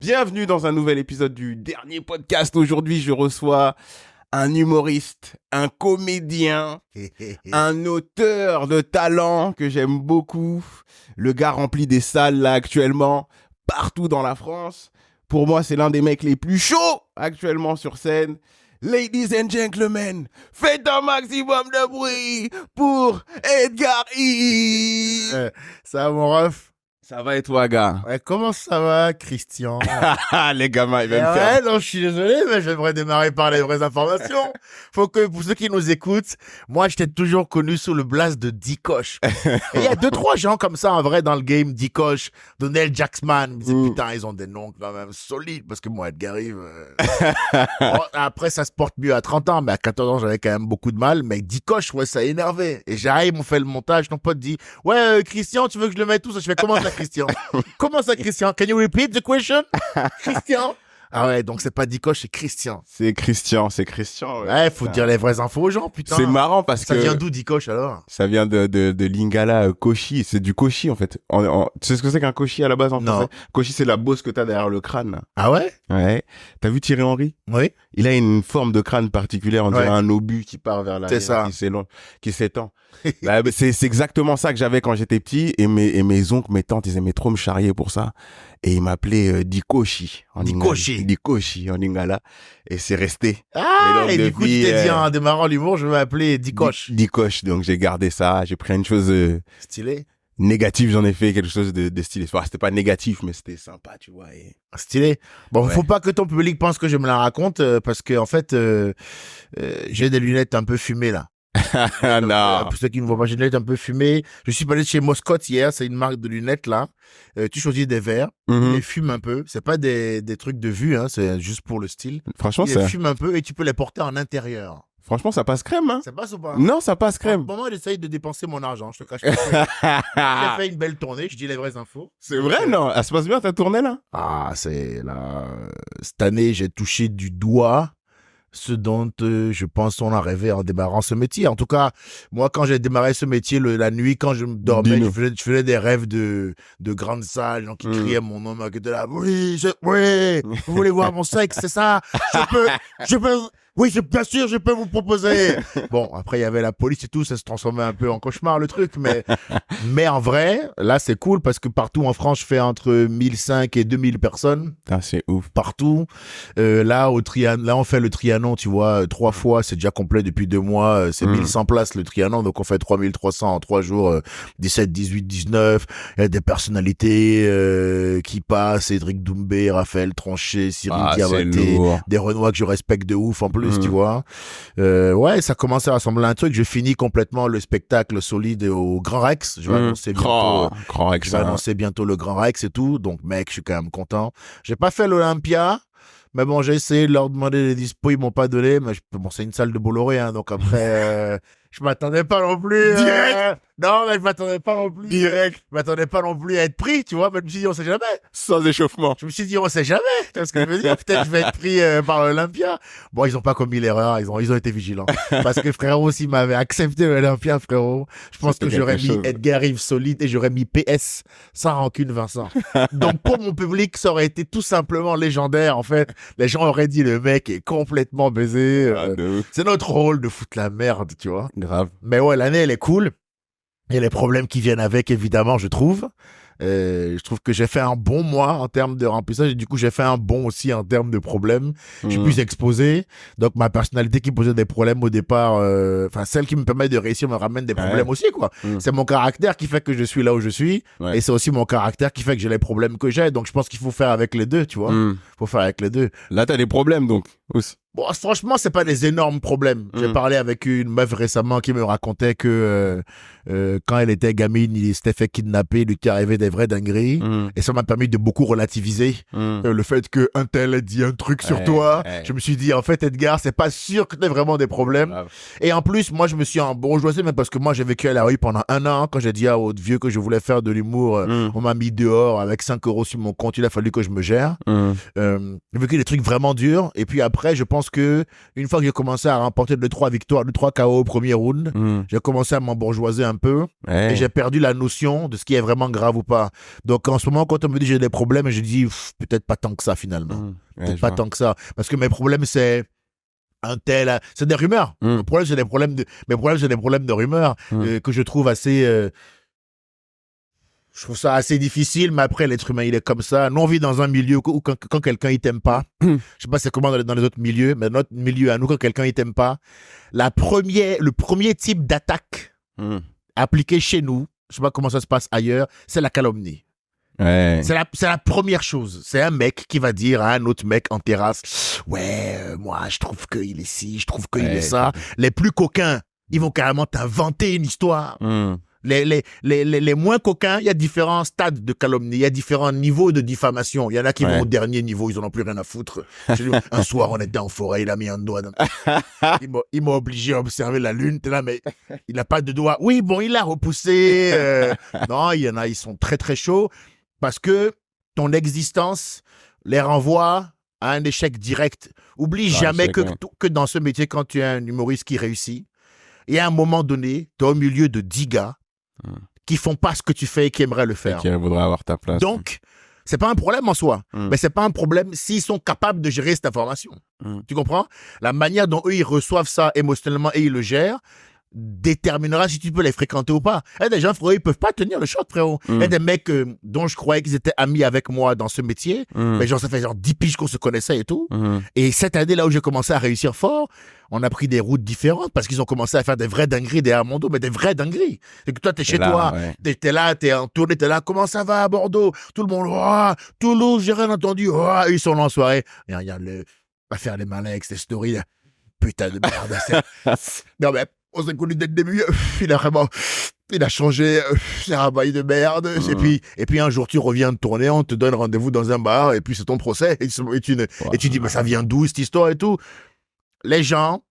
Bienvenue dans un nouvel épisode du dernier podcast. Aujourd'hui, je reçois un humoriste, un comédien, un auteur de talent que j'aime beaucoup. Le gars remplit des salles là actuellement, partout dans la France. Pour moi, c'est l'un des mecs les plus chauds actuellement sur scène. Ladies and gentlemen, faites un maximum de bruit pour Edgar Yves. Ça va, mon ref? Ça va et toi, gars? Ouais, comment ça va, Christian? Les gamins, ils veulent faire... non, je suis désolé, mais j'aimerais démarrer par les vraies informations. Faut que, pour ceux qui nous écoutent, moi, je t'ai toujours connu sous le blast de Dikosh. Et il y a 2-3 gens comme ça, en vrai, dans le game, Dikosh, Donnell Jacksman. Putain, ils ont des noms quand même solides, parce que moi, Edgar Yves, bon, après, ça se porte mieux à 30 ans, mais à 14 ans, j'avais quand même beaucoup de mal. Mais Dikosh, ouais, ça énervait. Et j'arrive, on fait le montage, ton pote dit, ouais, Christian, tu veux que je le mette tout ça? Je fais, comment ça, Christian? Comment ça, Christian? Can you repeat the question? Christian? Ah ouais, donc c'est pas Dikosh, c'est Christian. C'est Christian. Ouais, faut dire les vraies infos aux gens, putain. C'est marrant parce que... Ça vient d'où, Dikosh, alors? Ça vient de Lingala Koshi. C'est du Koshi, en fait. Tu sais ce que c'est qu'un Koshi à la base en français? Koshi, c'est la bosse que t'as derrière le crâne. Là. Ah ouais? Ouais. T'as vu Thierry Henry? Oui. Il a une forme de crâne particulière, on dirait un obus qui part vers l'arrière. C'est ça. Qui s'étend. Bah, c'est exactement ça que j'avais quand j'étais petit. Et mes oncles, mes tantes, ils aimaient trop me charrier pour ça. Et ils m'appelaient Dikoshi. Dikoshi en Lingala. Et c'est resté. Ah, et du coup, tu t'es dit en démarrant l'humour, je vais m'appeler Dikosh. Dikosh. Donc j'ai gardé ça. J'ai pris une chose stylé. Négatif, j'en ai fait quelque chose de stylé. Enfin, c'était pas négatif, mais c'était sympa, tu vois. Et... Stylé. Bon, ouais. Faut pas que ton public pense que je me la raconte, parce que en fait, j'ai des lunettes un peu fumées là. Non. Pour ceux qui ne voient pas, j'ai des lunettes un peu fumées. Je suis allé chez Moscott hier, c'est une marque de lunettes là. Tu choisis des verres, ils fument un peu. C'est pas des trucs de vue, hein, c'est juste pour le style. Franchement, ils fument un peu et tu peux les porter en intérieur. Franchement, ça passe crème, hein? Ça passe ou pas? Non, ça passe crème. Au moment, j'essaye de dépenser mon argent, je te cache pas. J'ai fait une belle tournée, je dis les vraies infos. C'est vrai, non? Elle se passe bien, ta tournée, là? Ah, c'est là. Cette année, j'ai touché du doigt ce dont je pense on a rêvé en démarrant ce métier. En tout cas, moi, quand j'ai démarré ce métier, la nuit, quand je me dormais, je faisais des rêves de grandes salles, gens qui criaient mon nom, qui étaient là, oui, vous voulez voir mon sexe, c'est ça? Je peux, oui, bien sûr, je peux vous proposer. Bon, après, il y avait la police et tout, ça se transformait un peu en cauchemar, le truc, mais en vrai, là, c'est cool parce que partout en France, je fais entre 1500 et 2000 personnes. Ah, c'est ouf. Partout. Là, on fait le Trianon, tu vois, 3 fois, c'est déjà complet depuis 2 mois, c'est 1100 places, le Trianon, donc on fait 3300 en 3 jours, 17, 18, 19. Il y a des personnalités, qui passent, Cédric Doumbé, Raphaël Tronchet, Cyril Diabaté, des Renois que je respecte de ouf en plus. Tu vois, ouais, ça commence à rassembler un truc. Je finis complètement le spectacle solide au Grand Rex. Je vais annoncer bientôt. Grand Rex, je vais annoncer bientôt le Grand Rex et tout. Donc, mec, je suis quand même content. J'ai pas fait l'Olympia, mais bon, j'ai essayé de leur demander des dispos, ils m'ont pas donné. Mais bon, c'est une salle de Bolloré, hein, donc après, je m'attendais pas non plus. Direct. Non, mais je m'attendais pas non plus. Direct. Je m'attendais pas non plus à être pris, tu vois. Mais je me suis dit, on sait jamais. Sans échauffement. Je me suis dit, on sait jamais. Tu vois ce que je veux dire? Peut-être je vais être pris par l'Olympia. Bon, ils ont pas commis l'erreur. Ils ont été vigilants. Parce que frérot, s'il m'avait accepté l'Olympia, frérot, je pense que j'aurais mis Edgar Yves solide et j'aurais mis PS sans rancune Vincent. Donc, pour mon public, ça aurait été tout simplement légendaire. En fait, les gens auraient dit, le mec est complètement baisé. C'est notre rôle de foutre la merde, tu vois. Grave. Mais ouais, l'année, elle est cool. Et les problèmes qui viennent avec, évidemment, je trouve. Je trouve que j'ai fait un bon mois en termes de remplissage et du coup j'ai fait un bon aussi en termes de problèmes. Je suis plus exposé, donc ma personnalité qui posait des problèmes au départ, celle qui me permet de réussir me ramène des problèmes aussi quoi. C'est mon caractère qui fait que je suis là où je suis et c'est aussi mon caractère qui fait que j'ai les problèmes que j'ai. Donc je pense qu'il faut faire avec les deux, tu vois. Faut faire avec les deux. Là t'as des problèmes donc aussi. Bon, franchement, c'est pas des énormes problèmes. J'ai parlé avec une meuf récemment qui me racontait que quand elle était gamine, il s'était fait kidnapper, il lui était arrivé des vraies dingueries. Et ça m'a permis de beaucoup relativiser le fait qu'un tel ait dit un truc sur toi. Je me suis dit, en fait, Edgar, c'est pas sûr que t'aies vraiment des problèmes. Et en plus, moi, je me suis bourgeoisé, mais parce que moi, j'ai vécu à la rue pendant 1 an. Quand j'ai dit à autre vieux que je voulais faire de l'humour, on m'a mis dehors avec 5 € sur mon compte. Il a fallu que je me gère. J'ai vécu des trucs vraiment durs. Et puis après, après, je pense que une fois que j'ai commencé à remporter 2-3 victoires, 2-3 KO au premier round, j'ai commencé à m'embourgeoiser un peu et j'ai perdu la notion de ce qui est vraiment grave ou pas. Donc en ce moment, quand on me dit j'ai des problèmes, je dis peut-être pas tant que ça finalement. Peut-être pas tant que ça. Parce que mes problèmes, c'est un tel... C'est des rumeurs. Mes problèmes, c'est des problèmes de rumeurs que je trouve assez... Je trouve ça assez difficile, mais après, l'être humain, il est comme ça. Nous, on vit dans un milieu où quand quelqu'un, il t'aime pas, je sais pas c'est comment dans les autres milieux, mais notre milieu, à nous, quand quelqu'un, il t'aime pas, le premier type d'attaque appliqué chez nous, je sais pas comment ça se passe ailleurs, c'est la calomnie. Ouais. C'est la première chose. C'est un mec qui va dire à un autre mec en terrasse, moi, je trouve qu'il est ci, je trouve qu'il est ça. Les plus coquins, ils vont carrément t'inventer une histoire. Les moins coquins, il y a différents stades de calomnie, il y a différents niveaux de diffamation. Il y en a qui vont au dernier niveau, ils en ont plus rien à foutre. Un soir, on était en forêt, il a mis un doigt dans... Il m'a obligé à observer la lune. T'es là, mais il n'a pas de doigt. Oui, bon, il l'a repoussé. Non, il y en a, ils sont très, très chauds parce que ton existence les renvoie à un échec direct. Oublie jamais que dans ce métier, quand tu es un humoriste qui réussit, et à un moment donné, tu es au milieu de 10 gars qui font pas ce que tu fais et qui aimeraient le faire. Et qui voudraient avoir ta place. Donc, c'est pas un problème en soi, mais c'est pas un problème s'ils sont capables de gérer cette information. Tu comprends? La manière dont eux, ils reçoivent ça émotionnellement et ils le gèrent déterminera si tu peux les fréquenter ou pas. Il y a des gens, frérot, ils peuvent pas tenir le choc, frérot. Il y a des mecs dont je croyais qu'ils étaient amis avec moi dans ce métier, mais genre, ça fait genre 10 piges qu'on se connaissait et tout. Et cette année, là où j'ai commencé à réussir fort, on a pris des routes différentes parce qu'ils ont commencé à faire des vraies dingueries derrière mon dos, mais des vraies dingueries. C'est que toi, t'es chez toi, t'es là, t'es en tournée, t'es là, comment ça va à Bordeaux? Tout le monde, Toulouse, j'ai rien entendu, ils sont là en soirée. Et regarde, va faire les malins avec ces stories, là. Putain de merde. Non, mais on s'est connus dès le début, il a changé, c'est un bail de merde. Et puis un jour, tu reviens de tourner, on te donne rendez-vous dans un bar, et puis c'est ton procès, et tu dis, mais ça vient d'où cette histoire et tout? Les gens,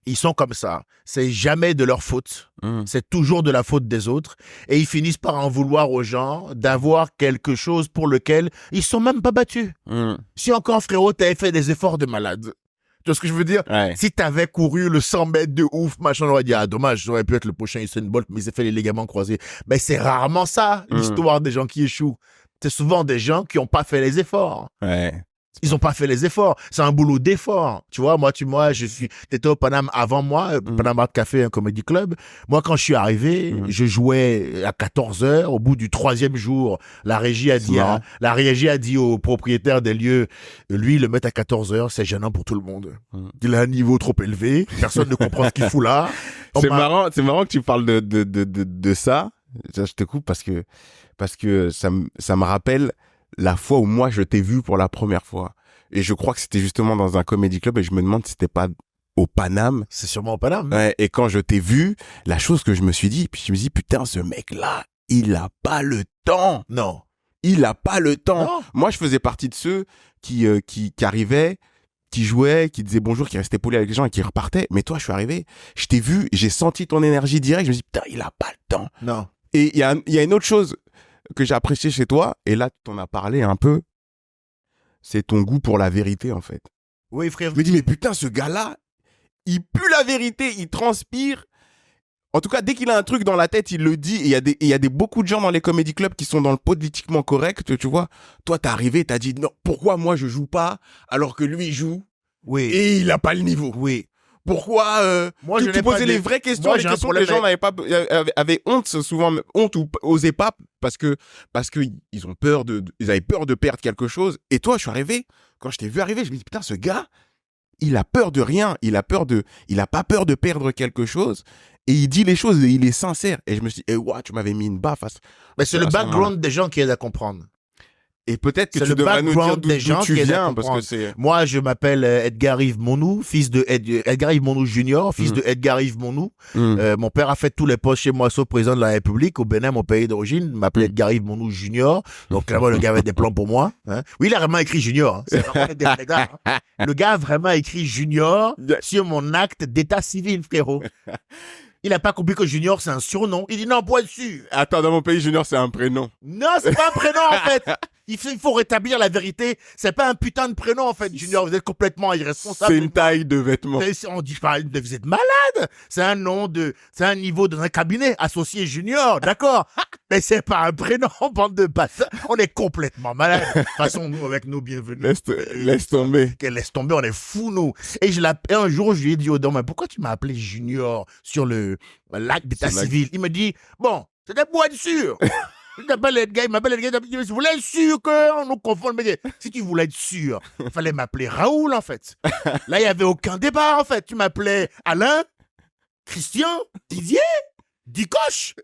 ils sont comme ça. C'est jamais de leur faute. C'est toujours de la faute des autres. Et ils finissent par en vouloir aux gens d'avoir quelque chose pour lequel ils sont même pas battus. Si encore, frérot, t'avais fait des efforts de malade. Tu vois ce que je veux dire? Si t'avais couru le 100 mètres de ouf, machin, on aurait dit, dommage, j'aurais pu être le prochain Usain Bolt, mais il s'est fait les ligaments croisés. Mais c'est rarement ça, l'histoire des gens qui échouent. C'est souvent des gens qui n'ont pas fait les efforts. Ils ont pas fait les efforts. C'est un boulot d'effort. Tu vois, t'étais au Paname avant moi, Panama Café, un comedy club. Moi, quand je suis arrivé, je jouais à 14h. Au bout du 3e jour, la régie a dit au propriétaire des lieux, lui, le mettre à 14h, c'est gênant pour tout le monde. Il a un niveau trop élevé. Personne ne comprend ce qu'il fout là. C'est marrant que tu parles de ça. Je te coupe parce que ça me rappelle la fois où moi je t'ai vu pour la première fois. Et je crois que c'était justement dans un comedy club et je me demande si c'était pas au Paname. C'est sûrement au Paname. Ouais, et quand je t'ai vu, la chose que je me suis dit, puis je me dis, putain, ce mec-là, il a pas le temps. Non. Il a pas le temps. Non. Moi, je faisais partie de ceux qui arrivaient, qui jouaient, qui disaient bonjour, qui restaient polis avec les gens et qui repartaient. Mais toi, je suis arrivé, je t'ai vu, j'ai senti ton énergie directe, je me dis, putain, il a pas le temps. Non. Et il y a une autre chose que j'ai apprécié chez toi, et là, tu t'en as parlé un peu, c'est ton goût pour la vérité, en fait. Oui, frère. Je me dis, mais putain, ce gars-là, il pue la vérité, il transpire. En tout cas, dès qu'il a un truc dans la tête, il le dit. Et il y a beaucoup de gens dans les comédie clubs qui sont dans le politiquement correct, tu vois. Toi, t'es arrivé, t'as dit, non, pourquoi moi je joue pas, alors que lui joue, et il a pas le niveau. Oui. Pourquoi tu posais les vraies questions, les questions que les gens avaient honte, souvent honte ou osaient pas parce que ils ont peur ils avaient peur de perdre quelque chose. Et toi, je suis arrivé, quand je t'ai vu arriver, je me dis putain, ce gars, il a peur de rien, il a pas peur de perdre quelque chose et il dit les choses et il est sincère. Et je me suis dit, tu m'avais mis une baffe. Mais c'est le background des gens qui aident à comprendre. Et peut-être que tu devrais nous dire d'où tu viens, parce que c'est... Moi, je m'appelle Edgar-Yves Monou, fils de Edgar-Yves Monou Junior, fils de Edgar-Yves Monou. Mon père a fait tous les postes chez moi, sauf président de la République. Au Bénin, mon pays d'origine, m'appelait Edgar-Yves Monou Junior. Donc là-bas, le gars avait des plans pour moi. Hein. Oui, il a vraiment écrit Junior. Hein. C'est vraiment des gars. Hein. Le gars a vraiment écrit Junior sur mon acte d'état civil, frérot. Il a pas compris que Junior, c'est un surnom. Il dit non, point dessus. Attends, dans mon pays, Junior, c'est un prénom. Non, c'est pas un prénom, en fait. Il faut rétablir la vérité. C'est pas un putain de prénom, en fait, Junior. Vous êtes complètement irresponsable. C'est une taille de vêtements. On dit pas, vous êtes malade. C'est un niveau dans un cabinet associé Junior, d'accord. Mais c'est pas un prénom, bande de bâtards. On est complètement malade. De toute façon, nous, avec nous, bienvenue. Laisse tomber. Laisse tomber, on est fous, nous. Et un jour, je lui ai dit au don, mais pourquoi tu m'as appelé Junior sur le l'acte d'état civil? Il me dit, bon, c'était pour être sûr. Il m'appelle Edgar, il dit, si vous voulez être sûr qu'on nous confonde, mais si tu voulais être sûr, il fallait m'appeler Raoul, en fait. Là, il n'y avait aucun débat, en fait. Tu m'appelais Alain, Christian, Didier, Dicoche.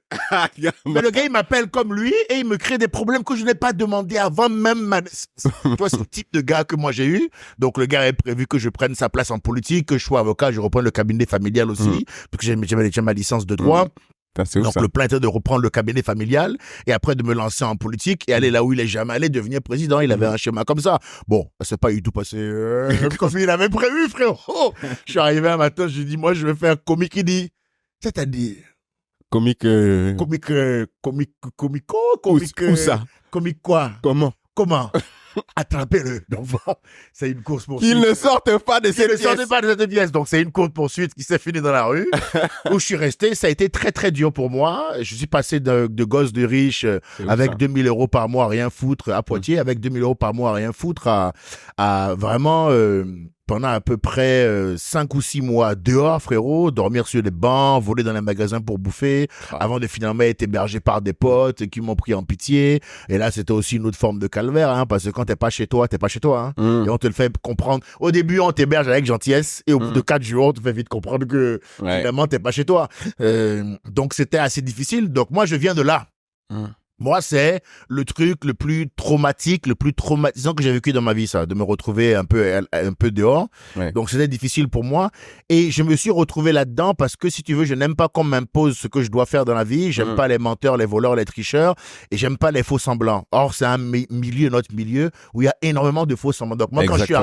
Mais le gars, il m'appelle comme lui et il me crée des problèmes que je n'ai pas demandé avant même ma naissance. Tu vois, c'est le type de gars que moi j'ai eu. Donc, le gars est prévu que je prenne sa place en politique, que je sois avocat, je reprends le cabinet familial aussi, parce que j'ai ma licence de droit. Donc, le plan était de reprendre le cabinet familial et après de me lancer en politique et aller là où il est jamais allé, devenir président. Il avait un schéma comme ça. Bon, c'est pas du tout passé comme il avait prévu, frérot. Je suis arrivé un matin, je lui ai dit, moi, je vais faire comique. Il dit, c'est-à-dire? Comique. Où ça? Comique quoi? Comment? Attrapez-le. Donc, bon, c'est une course poursuite. Qu'il ne sorte pas de cette pièce. Il ne sorte pas de cette pièce. Donc, c'est une course poursuite qui s'est finie dans la rue, où je suis resté. Ça a été très, très dur pour moi. Je suis passé de gosse de riche avec 2000 € par mois à rien foutre à Poitiers, avec 2000 € par mois à rien foutre à vraiment... pendant à peu près 5 ou 6 mois dehors, frérot, dormir sur des bancs, voler dans les magasins pour bouffer, avant de finalement être hébergé par des potes qui m'ont pris en pitié. Et là, c'était aussi une autre forme de calvaire, hein, parce que quand t'es pas chez toi, hein. Et on te le fait comprendre. Au début, on t'héberge avec gentillesse, et au bout de 4 jours, on te fait vite comprendre que finalement, t'es pas chez toi. Donc, c'était assez difficile. Donc, moi, je viens de là. Moi, c'est le truc le plus traumatisant que j'ai vécu dans ma vie, ça, de me retrouver un peu dehors. Ouais. Donc, c'était difficile pour moi. Et je me suis retrouvé là-dedans parce que, si tu veux, je n'aime pas qu'on m'impose ce que je dois faire dans la vie. J'aime pas les menteurs, les voleurs, les tricheurs. Et j'aime pas les faux semblants. Or, c'est un notre milieu, où il y a énormément de faux semblants. Donc, moi, quand je suis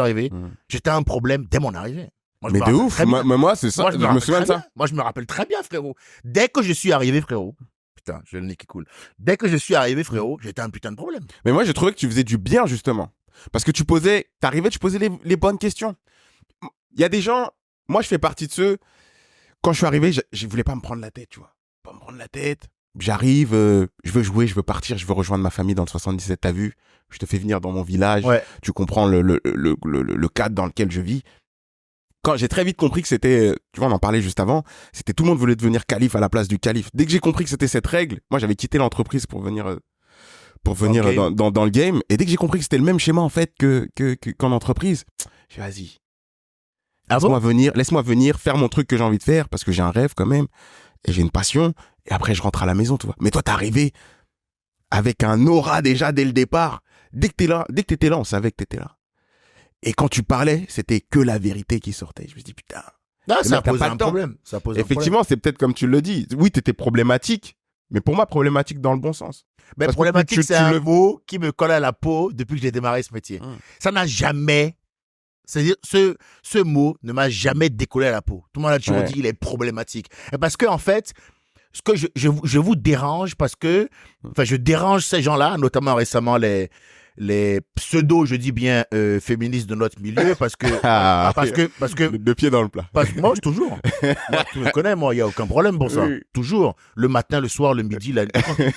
arrivé, j'étais un problème dès mon arrivée. Moi, mais de ouf. Moi, c'est ça. Je me souviens de ça. Moi, je me rappelle très bien, frérot. Dès que je suis arrivé, frérot, putain, j'ai le nez qui coule. Dès que je suis arrivé, frérot, j'étais un putain de problème. Mais moi, j'ai trouvé que tu faisais du bien, justement. Parce que tu posais les bonnes questions. Il y a des gens, moi, je fais partie de ceux, quand je suis arrivé, je voulais pas me prendre la tête, tu vois. Pas me prendre la tête. J'arrive, je veux jouer, je veux partir, je veux rejoindre ma famille dans le 77, t'as vu? Je te fais venir dans mon village. Ouais. Tu comprends le cadre dans lequel je vis. Quand j'ai très vite compris que c'était, tu vois, on en parlait juste avant, c'était tout le monde voulait devenir calife à la place du calife. Dès que j'ai compris que c'était cette règle, moi j'avais quitté l'entreprise pour venir dans le game. Et dès que j'ai compris que c'était le même schéma en fait qu'en entreprise, j'ai dit vas-y, laisse-moi venir faire mon truc que j'ai envie de faire parce que j'ai un rêve quand même et j'ai une passion. Et après je rentre à la maison, tu vois. Mais toi t'es arrivé avec un aura déjà dès le départ. Dès que t'étais là, on savait que t'étais là. Et quand tu parlais, c'était que la vérité qui sortait. Je me dis, putain. Non, ça pose un problème. Effectivement, c'est peut-être comme tu le dis. Oui, t'étais problématique, mais pour moi, problématique dans le bon sens. Mais parce problématique, c'est un mot qui me colle à la peau depuis que j'ai démarré ce métier. Ça n'a jamais... C'est-à-dire, ce mot ne m'a jamais décollé à la peau. Tout le monde a toujours dit, il est problématique. Et parce que, en fait, ce que je vous dérange parce que... Enfin, je dérange ces gens-là, notamment récemment les pseudo, je dis bien, féministes de notre milieu, parce que deux pieds dans le plat. Parce que moi, toujours. Moi, tu me connais, moi, il y a aucun problème pour ça. Oui. Toujours. Le matin, le soir, le midi,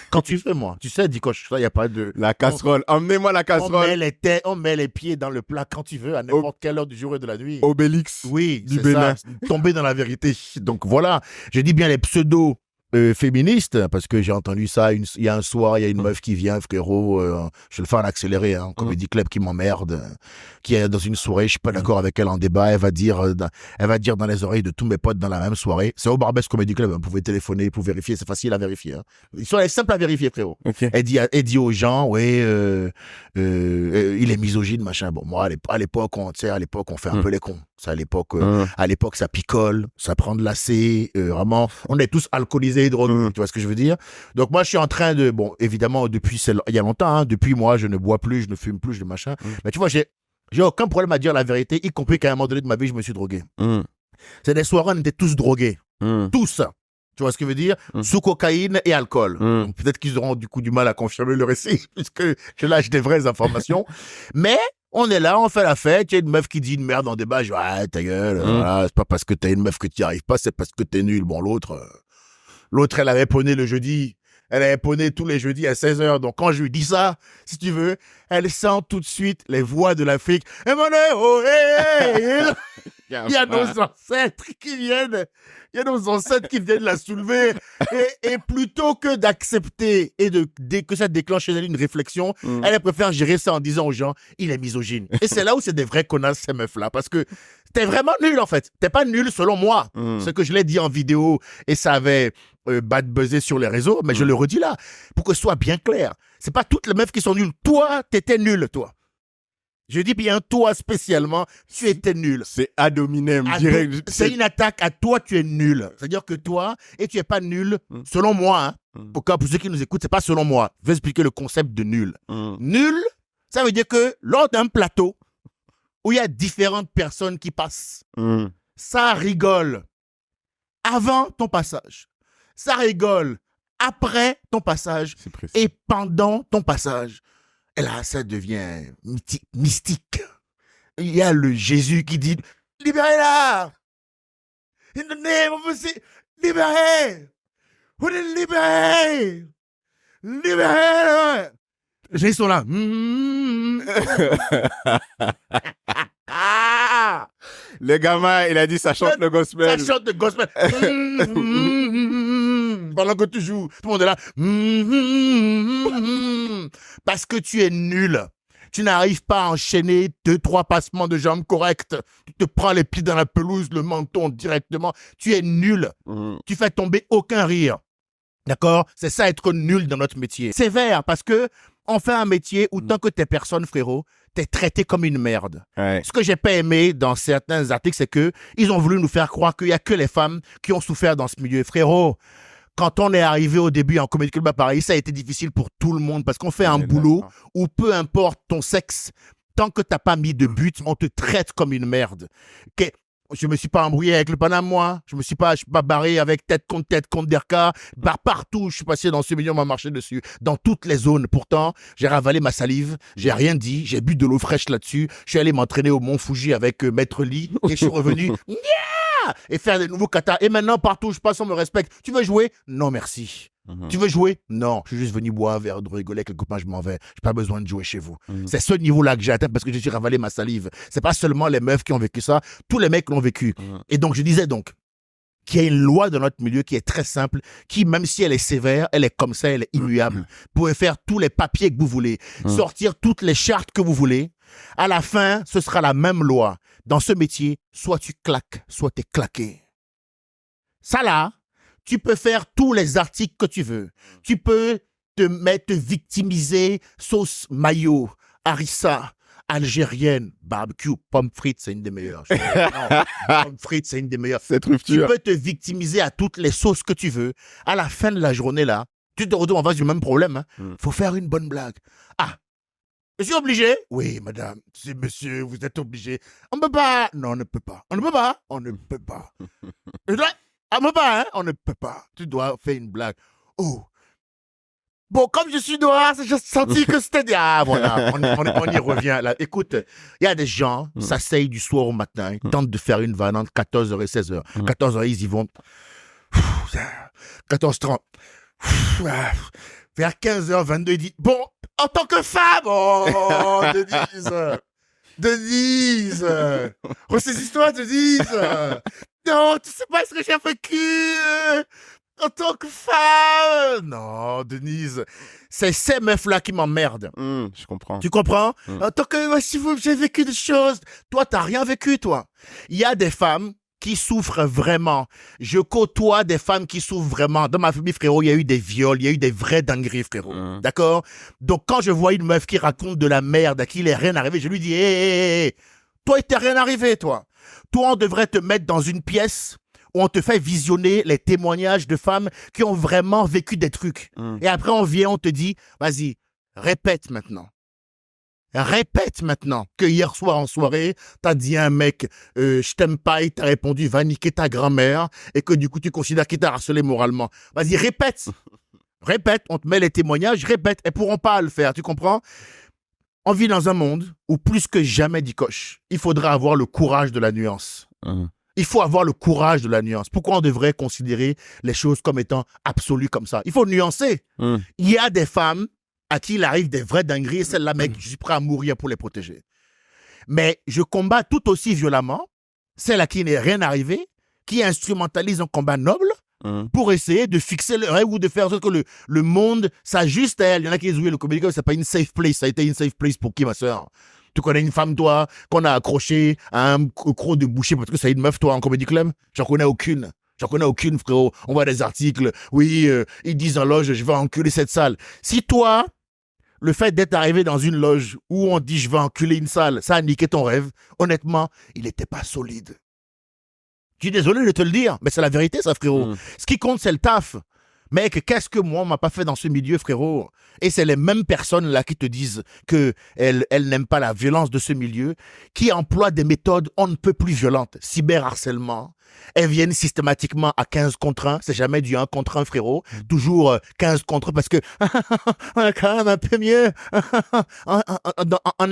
quand tu fais, moi. Tu sais, Dicoche, ça, il y a pas de... La casserole. Emmenez-moi la casserole. On met les pieds dans le plat quand tu veux, à n'importe quelle heure du jour et de la nuit. Obélix. Oui, du Bénin. Ça, tomber dans la vérité. Donc, voilà. Je dis bien les pseudo féministe, parce que j'ai entendu ça, il y a un soir, il y a une meuf qui vient, frérot, je le fais en accéléré, hein, comédie club qui m'emmerde, qui est dans une soirée, je suis pas d'accord avec elle en débat, elle va dire dans les oreilles de tous mes potes dans la même soirée, c'est au Barbès Comedy Club, hein, vous pouvez téléphoner pour vérifier, c'est facile à vérifier, hein. C'est simple à vérifier, frérot. Okay. Elle dit aux gens, il est misogyne, machin. Bon, moi, à l'époque, on fait un peu les cons. À l'époque, ça picole, ça prend de l'acé, vraiment, on est tous alcoolisés et drogués, tu vois ce que je veux dire? Donc moi, je suis en train de, bon, évidemment, il y a longtemps, hein, depuis moi, je ne bois plus, je ne fume plus, je machin. Mais tu vois, j'ai aucun problème à dire la vérité, y compris qu'à un moment donné de ma vie, je me suis drogué. C'est des soirées, on était tous drogués. Tous. Tu vois ce que je veux dire? Sous cocaïne et alcool. Donc, peut-être qu'ils auront du coup du mal à confirmer le récit, puisque je lâche des vraies informations. Mais on est là, on fait la fête. Il y a une meuf qui dit une merde en débat. Je dis, ouais, ta gueule. Voilà, c'est pas parce que t'as une meuf que tu n'y arrives pas, c'est parce que t'es nul. Bon, l'autre, elle avait poney le jeudi. Elle avait poney tous les jeudis à 16h. Donc, quand je lui dis ça, si tu veux, elle sent tout de suite les voix de l'Afrique. Emmanuel, oh, hey! Il y a nos ancêtres qui viennent. Il y a nos ancêtres qui viennent la soulever. Et plutôt que d'accepter et que ça déclenche chez elle une réflexion, elle préfère gérer ça en disant aux gens, il est misogyne. Et c'est là où c'est des vrais connasses, ces meufs-là. Parce que t'es vraiment nul, en fait. T'es pas nul selon moi. Ce que je l'ai dit en vidéo et ça avait bad buzzé sur les réseaux, mais je le redis là. Pour que ce soit bien clair. C'est pas toutes les meufs qui sont nulles. Toi, t'étais nul, toi. Je dis bien toi spécialement, tu étais nul. C'est ad hominem, direct. C'est une attaque à toi, tu es nul. C'est-à-dire que toi, et tu es pas nul, selon moi, hein, pour ceux qui nous écoutent, c'est pas selon moi. Je vais expliquer le concept de nul. Nul, ça veut dire que lors d'un plateau où il y a différentes personnes qui passent, ça rigole avant ton passage. Ça rigole après ton passage et pendant ton passage. Et là, ça devient mystique. Il y a le Jésus qui dit, libérez-la! In the name of Jesus, libérez! Vous êtes libérés! Libérez! Les gens, ils sont là. Le gamin, il a dit, ça chante le gospel. Ça chante le gospel. Pendant que tu joues, tout le monde est là. Parce que tu es nul. Tu n'arrives pas à enchaîner 2-3 passements de jambes corrects. Tu te prends les pieds dans la pelouse, le menton directement. Tu es nul. Tu fais tomber aucun rire. D'accord? C'est ça être nul dans notre métier. Sévère parce que on fait un métier où tant que t'es personne, frérot, t'es traité comme une merde. Ouais. Ce que j'ai pas aimé dans certains articles, c'est que ils ont voulu nous faire croire qu'il y a que les femmes qui ont souffert dans ce milieu. Frérot, quand on est arrivé au début en Comedy Club à Paris, ça a été difficile pour tout le monde parce qu'on fait un boulot où peu importe ton sexe, tant que t'as pas mis de but, on te traite comme une merde. Je me suis pas embrouillé avec le Paname, moi. Je me suis pas barré avec tête contre Derka. Partout, je suis passé dans ce milieu, on m'a marché dessus. Dans toutes les zones. Pourtant, j'ai ravalé ma salive. J'ai rien dit. J'ai bu de l'eau fraîche là-dessus. Je suis allé m'entraîner au Mont Fuji avec Maître Lee. Et je suis revenu. Et faire des nouveaux katas. Et maintenant, partout où je passe, on me respecte. Tu veux jouer? Non, merci. Tu veux jouer? Non. Je suis juste venu boire un verre, de rigoler avec les copains, je m'en vais. J'ai pas besoin de jouer chez vous. C'est ce niveau-là que j'ai atteint parce que je suis ravalé ma salive. C'est pas seulement les meufs qui ont vécu ça, tous les mecs l'ont vécu. Et donc, je disais donc qu'il y a une loi dans notre milieu qui est très simple, qui, même si elle est sévère, elle est comme ça, elle est immuable. Vous pouvez faire tous les papiers que vous voulez, sortir toutes les chartes que vous voulez. À la fin, ce sera la même loi. Dans ce métier, soit tu claques, soit t'es claqué. Ça là, tu peux faire tous les articles que tu veux. Tu peux te victimiser, sauce mayo, harissa, algérienne, barbecue, pommes frites, c'est une des meilleures. Non, pommes frites, c'est une des meilleures. C'est tu peux te victimiser à toutes les sauces que tu veux. À la fin de la journée là, tu te retrouves en face du même problème. Hein. Faut faire une bonne blague. Ah, je suis obligé? Oui, madame. Si, monsieur, vous êtes obligé. On ne peut pas. Non, on ne peut pas. On ne peut pas. On ne peut pas. On ne peut pas, hein? On ne peut pas. Tu dois faire une blague. Oh. Bon, comme je suis dehors, j'ai senti que c'était... Ah, voilà, on y revient. Là. Écoute, il y a des gens, s'asseyent du soir au matin, ils tentent de faire une vanne entre 14h et 16h. 14h, ils y vont. 14h30. Vers 15h, 22h, ils disent, bon, en tant que femme, oh, Denise, ressaisis-toi, Denise. Non, tu sais pas ce que j'ai vécu en tant que femme. Non, Denise, c'est ces meufs-là qui m'emmerdent. Je comprends. Tu comprends? En tant que, si j'ai vécu des choses. Toi, t'as rien vécu, toi. Il y a des femmes qui souffrent vraiment. Je côtoie des femmes qui souffrent vraiment. Dans ma famille, frérot, il y a eu des viols, il y a eu des vrais dingueries, frérot. D'accord? Donc, quand je vois une meuf qui raconte de la merde, à qui il n'est rien arrivé, je lui dis, hé, toi, il t'est rien arrivé, toi. Toi, on devrait te mettre dans une pièce où on te fait visionner les témoignages de femmes qui ont vraiment vécu des trucs. Et après, on vient, on te dit, vas-y, répète maintenant. Répète maintenant que hier soir en soirée, t'as dit à un mec, je t'aime pas, il t'a répondu, va niquer ta grand-mère, et que du coup, tu considères qu'il t'a harcelé moralement. Vas-y, répète. Répète, on te met les témoignages, répète. Elles pourront pas le faire, tu comprends? On vit dans un monde où plus que jamais, Dikosh, il faudra avoir le courage de la nuance. Il faut avoir le courage de la nuance. Pourquoi on devrait considérer les choses comme étant absolues comme ça? Il faut nuancer. Il y a des femmes à qui il arrive des vraies dingueries, et celles-là, mec, je suis prêt à mourir pour les protéger. Mais je combats tout aussi violemment celles à qui il n'est rien arrivé, qui instrumentalisent un combat noble pour essayer de fixer le rêve ou de faire en sorte que le monde s'ajuste à elle. Il y en a qui disent, oui, le comédie, c'est pas une safe place. Ça a été une safe place pour qui, ma soeur? Tu connais une femme, toi, qu'on a accrochée à un croc de boucher parce que c'est une meuf, toi, en comédie club? J'en connais aucune. J'en connais aucune, frérot. On voit des articles. Oui, ils disent en loge, je vais enculer cette salle. Si toi, le fait d'être arrivé dans une loge où on dit je vais enculer une salle, ça a niqué ton rêve, honnêtement, il n'était pas solide. Je suis désolé de te le dire, mais c'est la vérité, ça, frérot. Ce qui compte, c'est le taf. Mec, qu'est-ce que moi, on m'a pas fait dans ce milieu, frérot? Et c'est les mêmes personnes là qui te disent qu'elles n'aiment pas la violence de ce milieu, qui emploient des méthodes on ne peut plus violentes. Cyberharcèlement. Elles viennent systématiquement à 15 contre 1. C'est jamais du 1 contre 1, frérot. Toujours 15 contre 1 parce que on est quand même un peu mieux.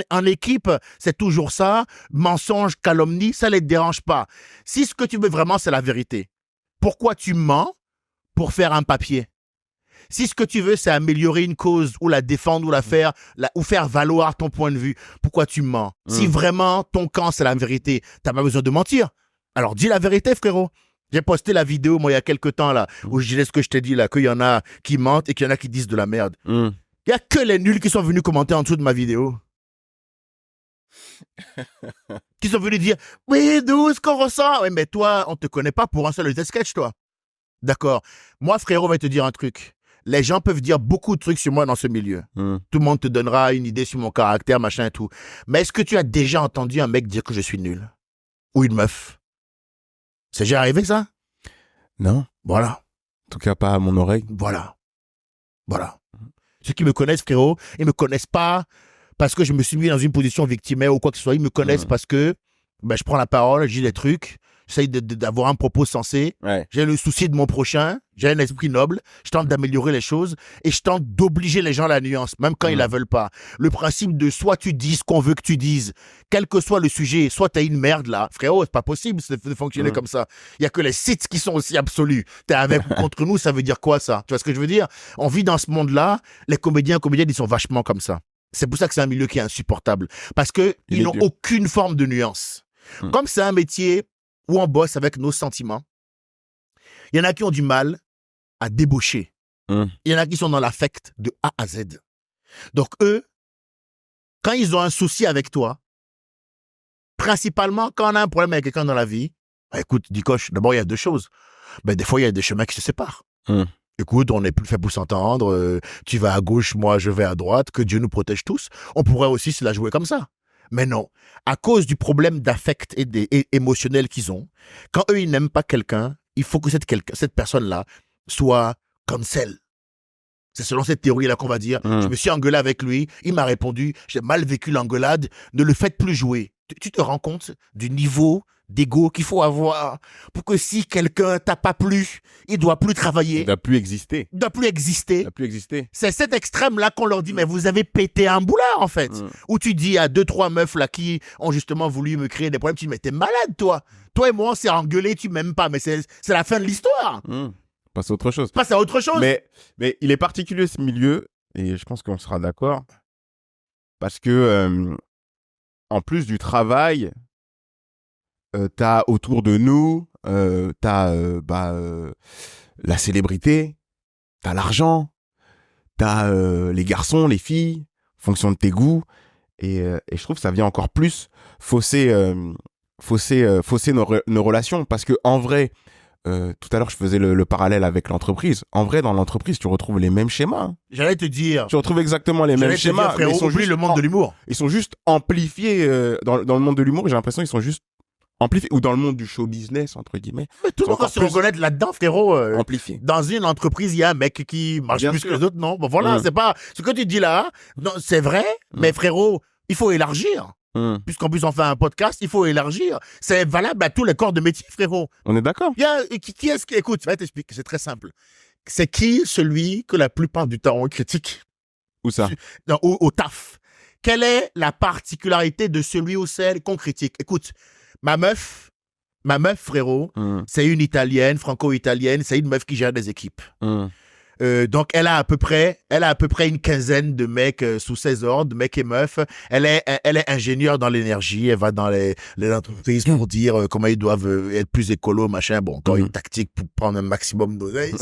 En équipe, c'est toujours ça. Mensonge, calomnie, ça les dérange pas. Si ce que tu veux vraiment, c'est la vérité, pourquoi tu mens pour faire un papier? Si ce que tu veux, c'est améliorer une cause ou la défendre ou ou faire valoir ton point de vue, pourquoi tu mens? Si vraiment ton camp, c'est la vérité, t'as pas besoin de mentir. Alors, dis la vérité, frérot. J'ai posté la vidéo, moi, il y a quelques temps, là, où je disais ce que je t'ai dit, là, qu'il y en a qui mentent et qu'il y en a qui disent de la merde. Il y a que les nuls qui sont venus commenter en dessous de ma vidéo. Qui sont venus dire, oui, d'où ce qu'on ressent? Oui, mais toi, on te connaît pas pour un seul de tes sketchs, toi. D'accord. Moi, frérot, on va te dire un truc. Les gens peuvent dire beaucoup de trucs sur moi dans ce milieu. Tout le monde te donnera une idée sur mon caractère, machin et tout. Mais est-ce que tu as déjà entendu un mec dire que je suis nul? Ou une meuf? C'est déjà arrivé, ça? Non. Voilà. En tout cas, pas à mon oreille. Voilà. Ceux qui me connaissent, frérot, ils me connaissent pas parce que je me suis mis dans une position victimaire ou quoi que ce soit. Ils me connaissent parce que je prends la parole, je dis des trucs, j'essaye d'avoir un propos sensé. Ouais. J'ai le souci de mon prochain, j'ai un esprit noble, je tente d'améliorer les choses et je tente d'obliger les gens à la nuance, même quand ils la veulent pas. Le principe de soit tu dis ce qu'on veut que tu dises, quel que soit le sujet, soit t'as une merde là. Frérot, c'est pas possible de fonctionner comme ça. Il y a que les sites qui sont aussi absolus. T'es avec ou contre nous, ça veut dire quoi ça? Tu vois ce que je veux dire? On vit dans ce monde-là, les comédiens, ils sont vachement comme ça. C'est pour ça que c'est un milieu qui est insupportable. Parce que ils n'ont aucune forme de nuance. Comme c'est un métier où on bosse avec nos sentiments, il y en a qui ont du mal à débaucher. Il y en a qui sont dans l'affect de A à Z. Donc eux, quand ils ont un souci avec toi, principalement quand on a un problème avec quelqu'un dans la vie, écoute, Dikosh, d'abord il y a deux choses. Des fois il y a des chemins qui se séparent. Écoute, on n'est plus fait pour s'entendre, tu vas à gauche, moi je vais à droite, que Dieu nous protège tous. On pourrait aussi se la jouer comme ça. Mais non, à cause du problème d'affect et émotionnel qu'ils ont, quand eux ils n'aiment pas quelqu'un, il faut que cette personne-là soit cancel. C'est selon cette théorie-là qu'on va dire, je me suis engueulé avec lui, il m'a répondu, j'ai mal vécu l'engueulade, ne le faites plus jouer. Tu te rends compte du niveau d'ego qu'il faut avoir pour que si quelqu'un t'a pas plu, il doit plus travailler. Il doit plus exister. C'est cet extrême-là qu'on leur dit, mais vous avez pété un boulard, en fait. Où tu dis à 2-3 meufs là qui ont justement voulu me créer des problèmes, tu dis, mais t'es malade, toi. Toi et moi, on s'est engueulé, tu m'aimes pas, mais c'est la fin de l'histoire. Passe à autre chose. Passe à autre chose. Mais il est particulier ce milieu, et je pense qu'on sera d'accord, parce que en plus du travail, t'as autour de nous, t'as la célébrité, t'as l'argent, t'as les garçons, les filles, en fonction de tes goûts, et je trouve que ça vient encore plus fausser nos relations, parce que en vrai, tout à l'heure je faisais le parallèle avec l'entreprise. En vrai, dans l'entreprise, tu retrouves les mêmes schémas. J'allais te dire. Tu retrouves exactement les mêmes schémas. Frérot, mais ils sont juste le monde de l'humour. Ils sont juste amplifiés dans le monde de l'humour. J'ai l'impression qu'ils sont juste amplifiés, ou dans le monde du show business entre guilets. Mais tout le monde va se reconnaître là-dedans, frérot. Amplifié. Dans une entreprise, il y a un mec qui marche plus que les autres, non? Bon, voilà, c'est pas ce que tu dis là. Non, c'est vrai, mais frérot, Il faut élargir. Puisqu'en plus on fait un podcast, il faut élargir. C'est valable à tous les corps de métier, frérot. On est d'accord. Qui est-ce qui... Écoute, je vais t'expliquer, c'est très simple. C'est qui celui que la plupart du temps on critique? Où ça? Au taf. Quelle est la particularité de celui ou celle qu'on critique? Écoute, ma meuf, frérot, c'est une Italienne, franco-italienne, c'est une meuf qui gère des équipes. Donc, elle a à peu près une quinzaine de mecs sous ses ordres, mecs et meufs. Elle est ingénieure dans l'énergie. Elle va dans les entreprises pour dire comment ils doivent être plus écolo, machin. Bon, encore une tactique pour prendre un maximum d'oseille.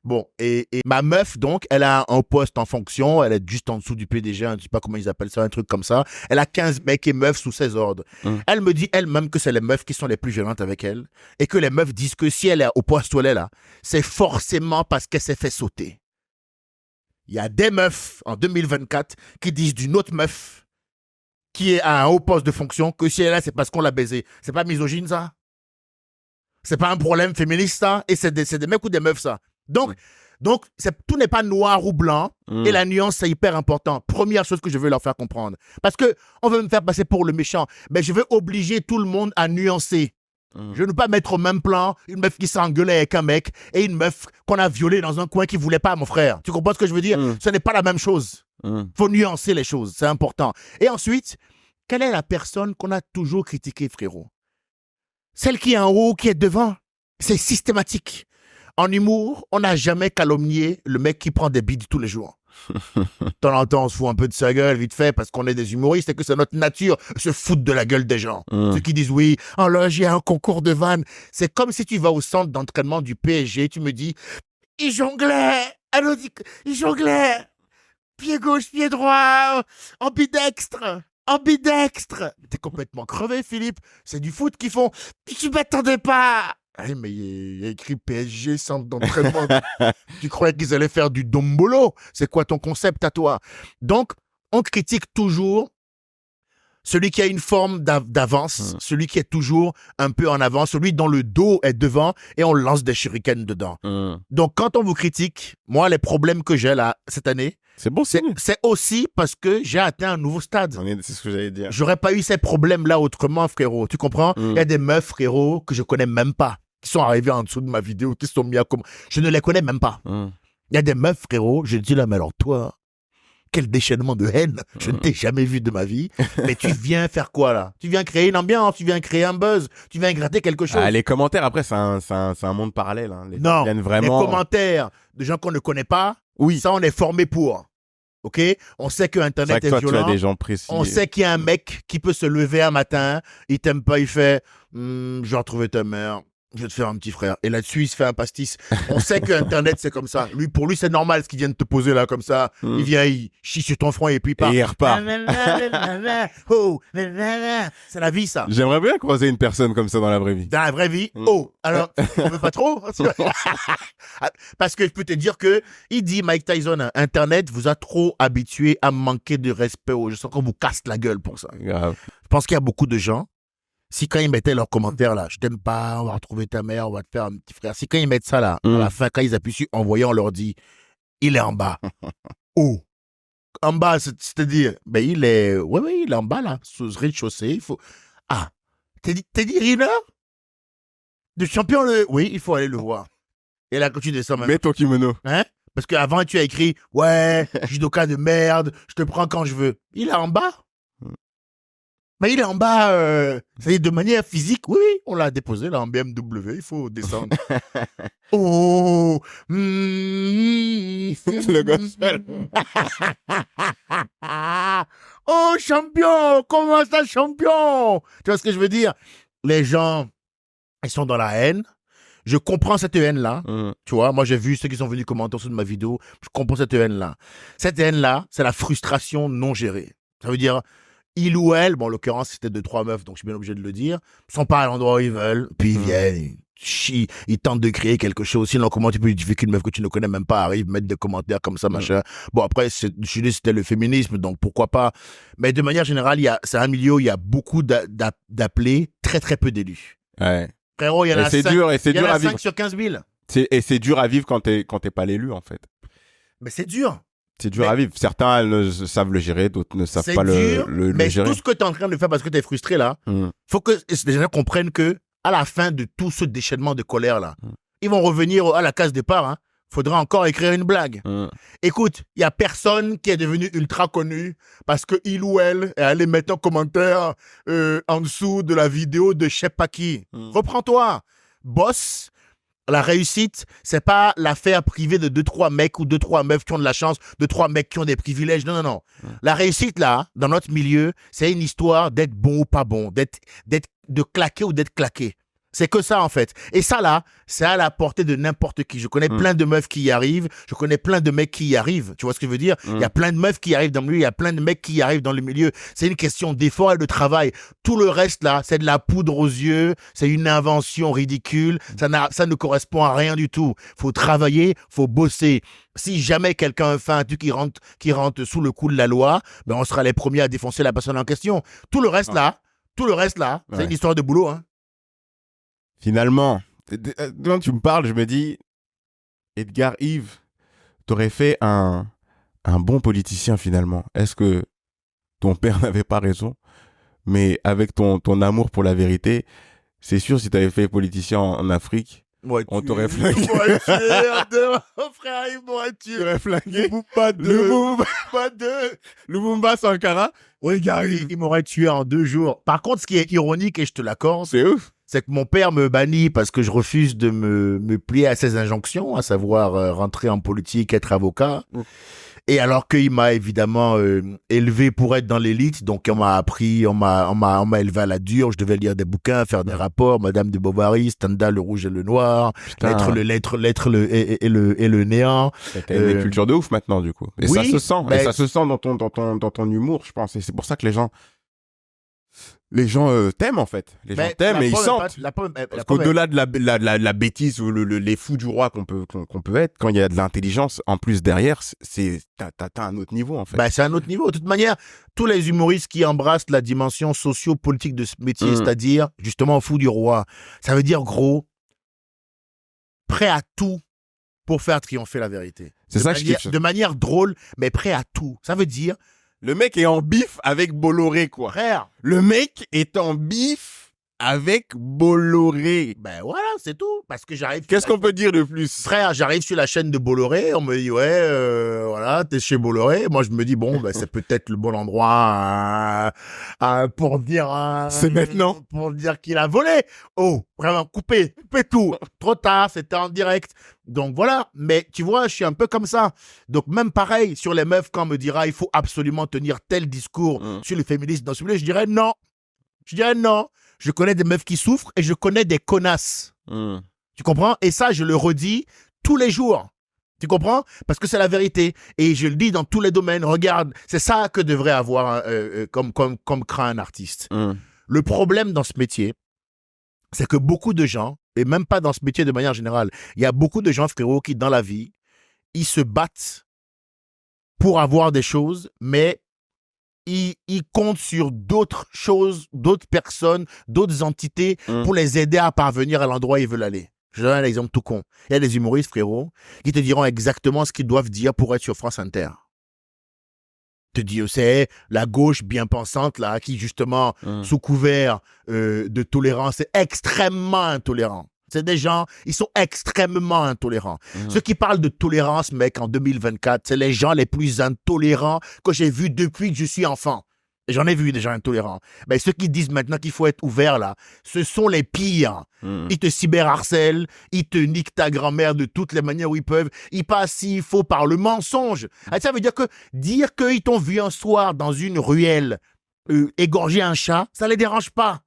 Bon, et ma meuf, donc, elle a un poste en fonction. Elle est juste en dessous du PDG, je ne sais pas comment ils appellent ça, un truc comme ça. Elle a 15 mecs et meufs sous ses ordres. Elle me dit elle-même que c'est les meufs qui sont les plus gênantes avec elle. Et que les meufs disent que si elle est au poste où elle est là, c'est forcément parce qu'elle s'est fait sauter. Il y a des meufs en 2024 qui disent d'une autre meuf qui est à un haut poste de fonction que si elle est là, c'est parce qu'on l'a baisé. C'est pas misogyne, ça? C'est pas un problème féministe, ça? Et c'est des mecs ou des meufs, ça? Donc tout n'est pas noir ou blanc. Et la nuance, c'est hyper important. Première chose que je veux leur faire comprendre. Parce que on veut me faire passer pour le méchant. Mais je veux obliger tout le monde à nuancer. Je ne veux pas mettre au même plan une meuf qui s'engueulait avec un mec et une meuf qu'on a violée dans un coin qui voulait pas, mon frère. Tu comprends ce que je veux dire? Ce n'est pas la même chose. Faut nuancer les choses, c'est important. Et ensuite, quelle est la personne qu'on a toujours critiquée, frérot? Celle qui est en haut, qui est devant. C'est systématique. En humour, on n'a jamais calomnié le mec qui prend des bides tous les jours. De temps en temps, on se fout un peu de sa gueule vite fait parce qu'on est des humoristes et que c'est notre nature se foutre de la gueule des gens. Ceux qui disent oui, oh là, j'ai un concours de vannes. C'est comme si tu vas au centre d'entraînement du PSG, tu me dis, il jonglait, il jonglait, pied gauche, pied droit, ambidextre. T'es complètement crevé, Philippe. C'est du foot qu'ils font. Tu m'attendais pas. Ah, mais il y a écrit PSG, centre d'entraînement. Tu croyais qu'ils allaient faire du dombolo? C'est quoi ton concept à toi? Donc, on critique toujours celui qui a une forme d'avance, celui qui est toujours un peu en avant, celui dont le dos est devant et on lance des shurikens dedans. Donc, quand on vous critique, moi, les problèmes que j'ai là, cette année, c'est bon, c'est aussi parce que j'ai atteint un nouveau stade. C'est ce que j'allais dire. J'aurais pas eu ces problèmes-là autrement, frérot. Tu comprends? Il y a des meufs, frérot, que je connais même pas, qui sont arrivées en dessous de ma vidéo, qui se sont mis à comment. Je ne les connais même pas. Il y a des meufs, frérot, je dis là, mais alors toi, quel déchaînement de haine. Je ne t'ai jamais vu de ma vie. Mais tu viens faire quoi, là? Tu viens créer une ambiance, tu viens créer un buzz, tu viens gratter quelque chose. Les commentaires, après, c'est un monde parallèle. Hein. Non, vraiment... les commentaires de gens qu'on ne connaît pas, oui, ça, on est formé pour. OK? On sait que Internet est violent. Tu as des gens précis. On sait qu'il y a un mec qui peut se lever un matin, il t'aime pas, il fait j'ai retrouvé ta mère, je vais te faire un petit frère. Et là-dessus, il se fait un pastis. On sait que Internet, c'est comme ça. Pour lui, c'est normal ce qu'il vient de te poser là, comme ça. Il vient, il chie sur ton front et puis il part. Et il repart. C'est la vie, ça. J'aimerais bien croiser une personne comme ça dans la vraie vie. Dans la vraie vie, alors, on veut pas trop? Parce que je peux te dire que, il dit, Mike Tyson, Internet vous a trop habitué à manquer de respect aux gens. Je sens qu'on vous casse la gueule pour ça. Grave. Je pense qu'il y a beaucoup de gens, si quand ils mettaient leurs commentaires là, je t'aime pas, on va retrouver ta mère, on va te faire un petit frère. Si quand ils mettent ça là, à la fin, quand ils appuient sur envoyer, on leur dit, il est en bas. En bas, c'est-à-dire, ben il est en bas là, sous le rez-de-chaussée, il faut... Ah, t'as dit Riner? De champion, oui, il faut aller le voir. Et là, quand tu descends même... Mets ton kimono. Hein? Parce qu'avant, tu as écrit, ouais, judoka de merde, je te prends quand je veux. Il est en bas. Mais il est en bas, c'est de manière physique. Oui, on l'a déposé là en BMW, il faut descendre. Le gospel. Oh, champion! Comment ça, champion? Tu vois ce que je veux dire? Les gens, ils sont dans la haine. Je comprends cette haine-là. Tu vois, moi, j'ai vu ceux qui sont venus commenter sous de ma vidéo. Je comprends cette haine-là. Cette haine-là, c'est la frustration non gérée. Ça veut dire... Il ou elle, bon, en l'occurrence, c'était 2-3 meufs, donc je suis bien obligé de le dire, sont pas à l'endroit où ils veulent, puis ils viennent, ils chient, ils tentent de créer quelque chose. Sinon, comment tu peux justifier qu'une meuf que tu ne connais même pas arrive, mettre des commentaires comme ça, machin. Bon, après, je dis c'était le féminisme, donc pourquoi pas. Mais de manière générale, c'est un milieu où il y a beaucoup d'appelés, très très peu d'élus. Ouais. Frérot, il y en a 5 à vivre. sur 15 000. Et c'est dur à vivre quand t'es pas l'élu, en fait. Mais c'est dur. C'est dur à vivre. Certains savent le gérer, d'autres ne savent pas le mais gérer. Tout ce que tu es en train de faire parce que tu es frustré là, faut que les gens comprennent que à la fin de tout ce déchaînement de colère là, ils vont revenir à la case départ. Hein. Faudra encore écrire une blague. Écoute, il y a personne qui est devenu ultra connu parce que il ou elle est allé mettre un commentaire en dessous de la vidéo de je sais pas qui. Reprends-toi. Boss. La réussite, c'est pas l'affaire privée de 2-3 mecs ou 2-3 meufs qui ont de la chance, 2-3 mecs qui ont des privilèges. Non, non, non. La réussite, là, dans notre milieu, c'est une histoire d'être bon ou pas bon, de claquer ou d'être claqué. C'est que ça, en fait. Et ça, là, c'est à la portée de n'importe qui. Je connais plein de meufs qui y arrivent. Je connais plein de mecs qui y arrivent. Tu vois ce que je veux dire? Il y a plein de meufs qui y arrivent dans le milieu. Il y a plein de mecs qui y arrivent dans le milieu. C'est une question d'effort et de travail. Tout le reste, là, c'est de la poudre aux yeux. C'est une invention ridicule. Ça ne correspond à rien du tout. Faut travailler, faut bosser. Si jamais quelqu'un fait un truc qui rentre sous le coup de la loi, ben, on sera les premiers à défoncer la personne en question. Tout le reste, là, c'est une histoire de boulot, hein. Finalement, quand tu me parles, je me dis, Edgar Yves, t'aurais fait un bon politicien finalement. Est-ce que ton père n'avait pas raison? Mais avec ton amour pour la vérité, c'est sûr, si t'avais fait politicien en Afrique, on t'aurait flingué. Frère, il m'aurait tué. Tu aurais flingué. Lumumba Sankara. Oui, Gary, il m'aurait tué en 2 jours. Par contre, ce qui est ironique, et je te l'accorde, c'est ouf. C'est que mon père me bannit parce que je refuse de me plier à ses injonctions, à savoir rentrer en politique, être avocat. Et alors qu'il m'a évidemment élevé pour être dans l'élite, donc on m'a appris, on m'a élevé à la dure, je devais lire des bouquins, faire des rapports, Madame de Bovary, Stendhal, le rouge et le noir, l'être et le néant. T'as une culture de ouf maintenant du coup. Et oui, ça se sent, et ça se sent dans ton humour, je pense. Et c'est pour ça que les gens t'aiment en fait. Les gens t'aiment et ils sentent. Parce qu'au-delà de la bêtise ou les fous du roi qu'on peut être, quand il y a de l'intelligence en plus derrière, t'as un autre niveau en fait. Bah, c'est un autre niveau. De toute manière, tous les humoristes qui embrassent la dimension socio-politique de ce métier, c'est-à-dire justement fou du roi, ça veut dire gros, prêt à tout pour faire triompher la vérité. C'est ça que je kiffe. De manière drôle, mais prêt à tout. Ça veut dire... Le mec est en bif avec Bolloré, quoi. Frère. Le mec est en bif avec Bolloré. Ben voilà, c'est tout. Parce que j'arrive... Qu'est-ce qu'on peut dire de plus? Frère, j'arrive sur la chaîne de Bolloré, on me dit, voilà, t'es chez Bolloré. Moi, je me dis, bon, ben, c'est peut-être le bon endroit pour dire... c'est maintenant. Pour dire qu'il a volé. Oh, vraiment, coupez tout. Trop tard, c'était en direct. Donc voilà, mais tu vois, je suis un peu comme ça. Donc même pareil, sur les meufs, quand on me dira, il faut absolument tenir tel discours sur le féminisme dans ce milieu, je dirais non. Je connais des meufs qui souffrent et je connais des connasses. Tu comprends? Et ça, je le redis tous les jours. Tu comprends? Parce que c'est la vérité. Et je le dis dans tous les domaines. Regarde, c'est ça que devrait avoir comme craint un artiste. Le problème dans ce métier, c'est que beaucoup de gens, et même pas dans ce métier de manière générale, il y a beaucoup de gens, frérot, qui dans la vie, ils se battent pour avoir des choses, mais ils comptent sur d'autres choses, d'autres personnes, d'autres entités pour les aider à parvenir à l'endroit où ils veulent aller. Je donne un exemple tout con. Il y a des humoristes, frérot, qui te diront exactement ce qu'ils doivent dire pour être sur France Inter. Te dis, c'est la gauche bien pensante, là, qui justement, sous couvert de tolérance, est extrêmement intolérant. C'est des gens, ils sont extrêmement intolérants. Ceux qui parlent de tolérance, mec, en 2024, c'est les gens les plus intolérants que j'ai vus depuis que je suis enfant. Et j'en ai vu des gens intolérants. Mais ceux qui disent maintenant qu'il faut être ouvert, là, ce sont les pires. Ils te cyberharcèlent, ils te niquent ta grand-mère de toutes les manières où ils peuvent. Ils passent, s'il faut, par le mensonge. Ça veut dire qu'ils t'ont vu un soir dans une ruelle égorger un chat, ça les dérange pas.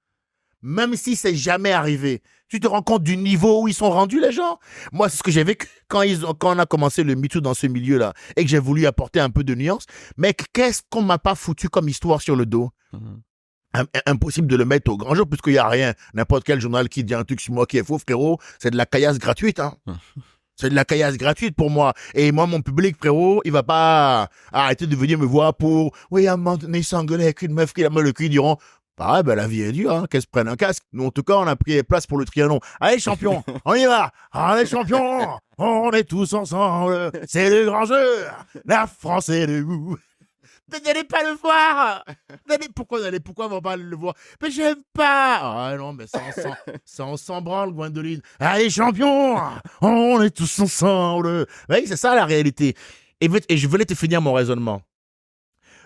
Même si c'est jamais arrivé. Tu te rends compte du niveau où ils sont rendus, les gens? Moi, c'est ce que j'ai vécu quand on a commencé le MeToo dans ce milieu-là et que j'ai voulu apporter un peu de nuance. Mec, qu'est-ce qu'on m'a pas foutu comme histoire sur le dos? Impossible de le mettre au grand jour puisqu'il n'y a rien. N'importe quel journal qui dit un truc sur moi qui est faux, frérot, c'est de la caillasse gratuite, hein. C'est de la caillasse gratuite pour moi. Et moi, mon public, frérot, il va pas arrêter de venir me voir pour, oui, à un moment donné, il s'engueulait avec une meuf qui a mal le cul, ils diront, Pareil, ben, la vie est dure, hein, qu'elle se prenne un casque. Nous, en tout cas, on a pris les places pour le Trianon. Allez, champion, on y va. Allez, champion, on est tous ensemble. C'est le grand jeu. La France est debout. N'allez pas le voir. Pourquoi on va pas le voir? Mais j'aime pas. Ah non, mais ça on s'en branle, Gwendoline. Allez, champion, on est tous ensemble. Oui, c'est ça la réalité. Et je voulais te finir mon raisonnement.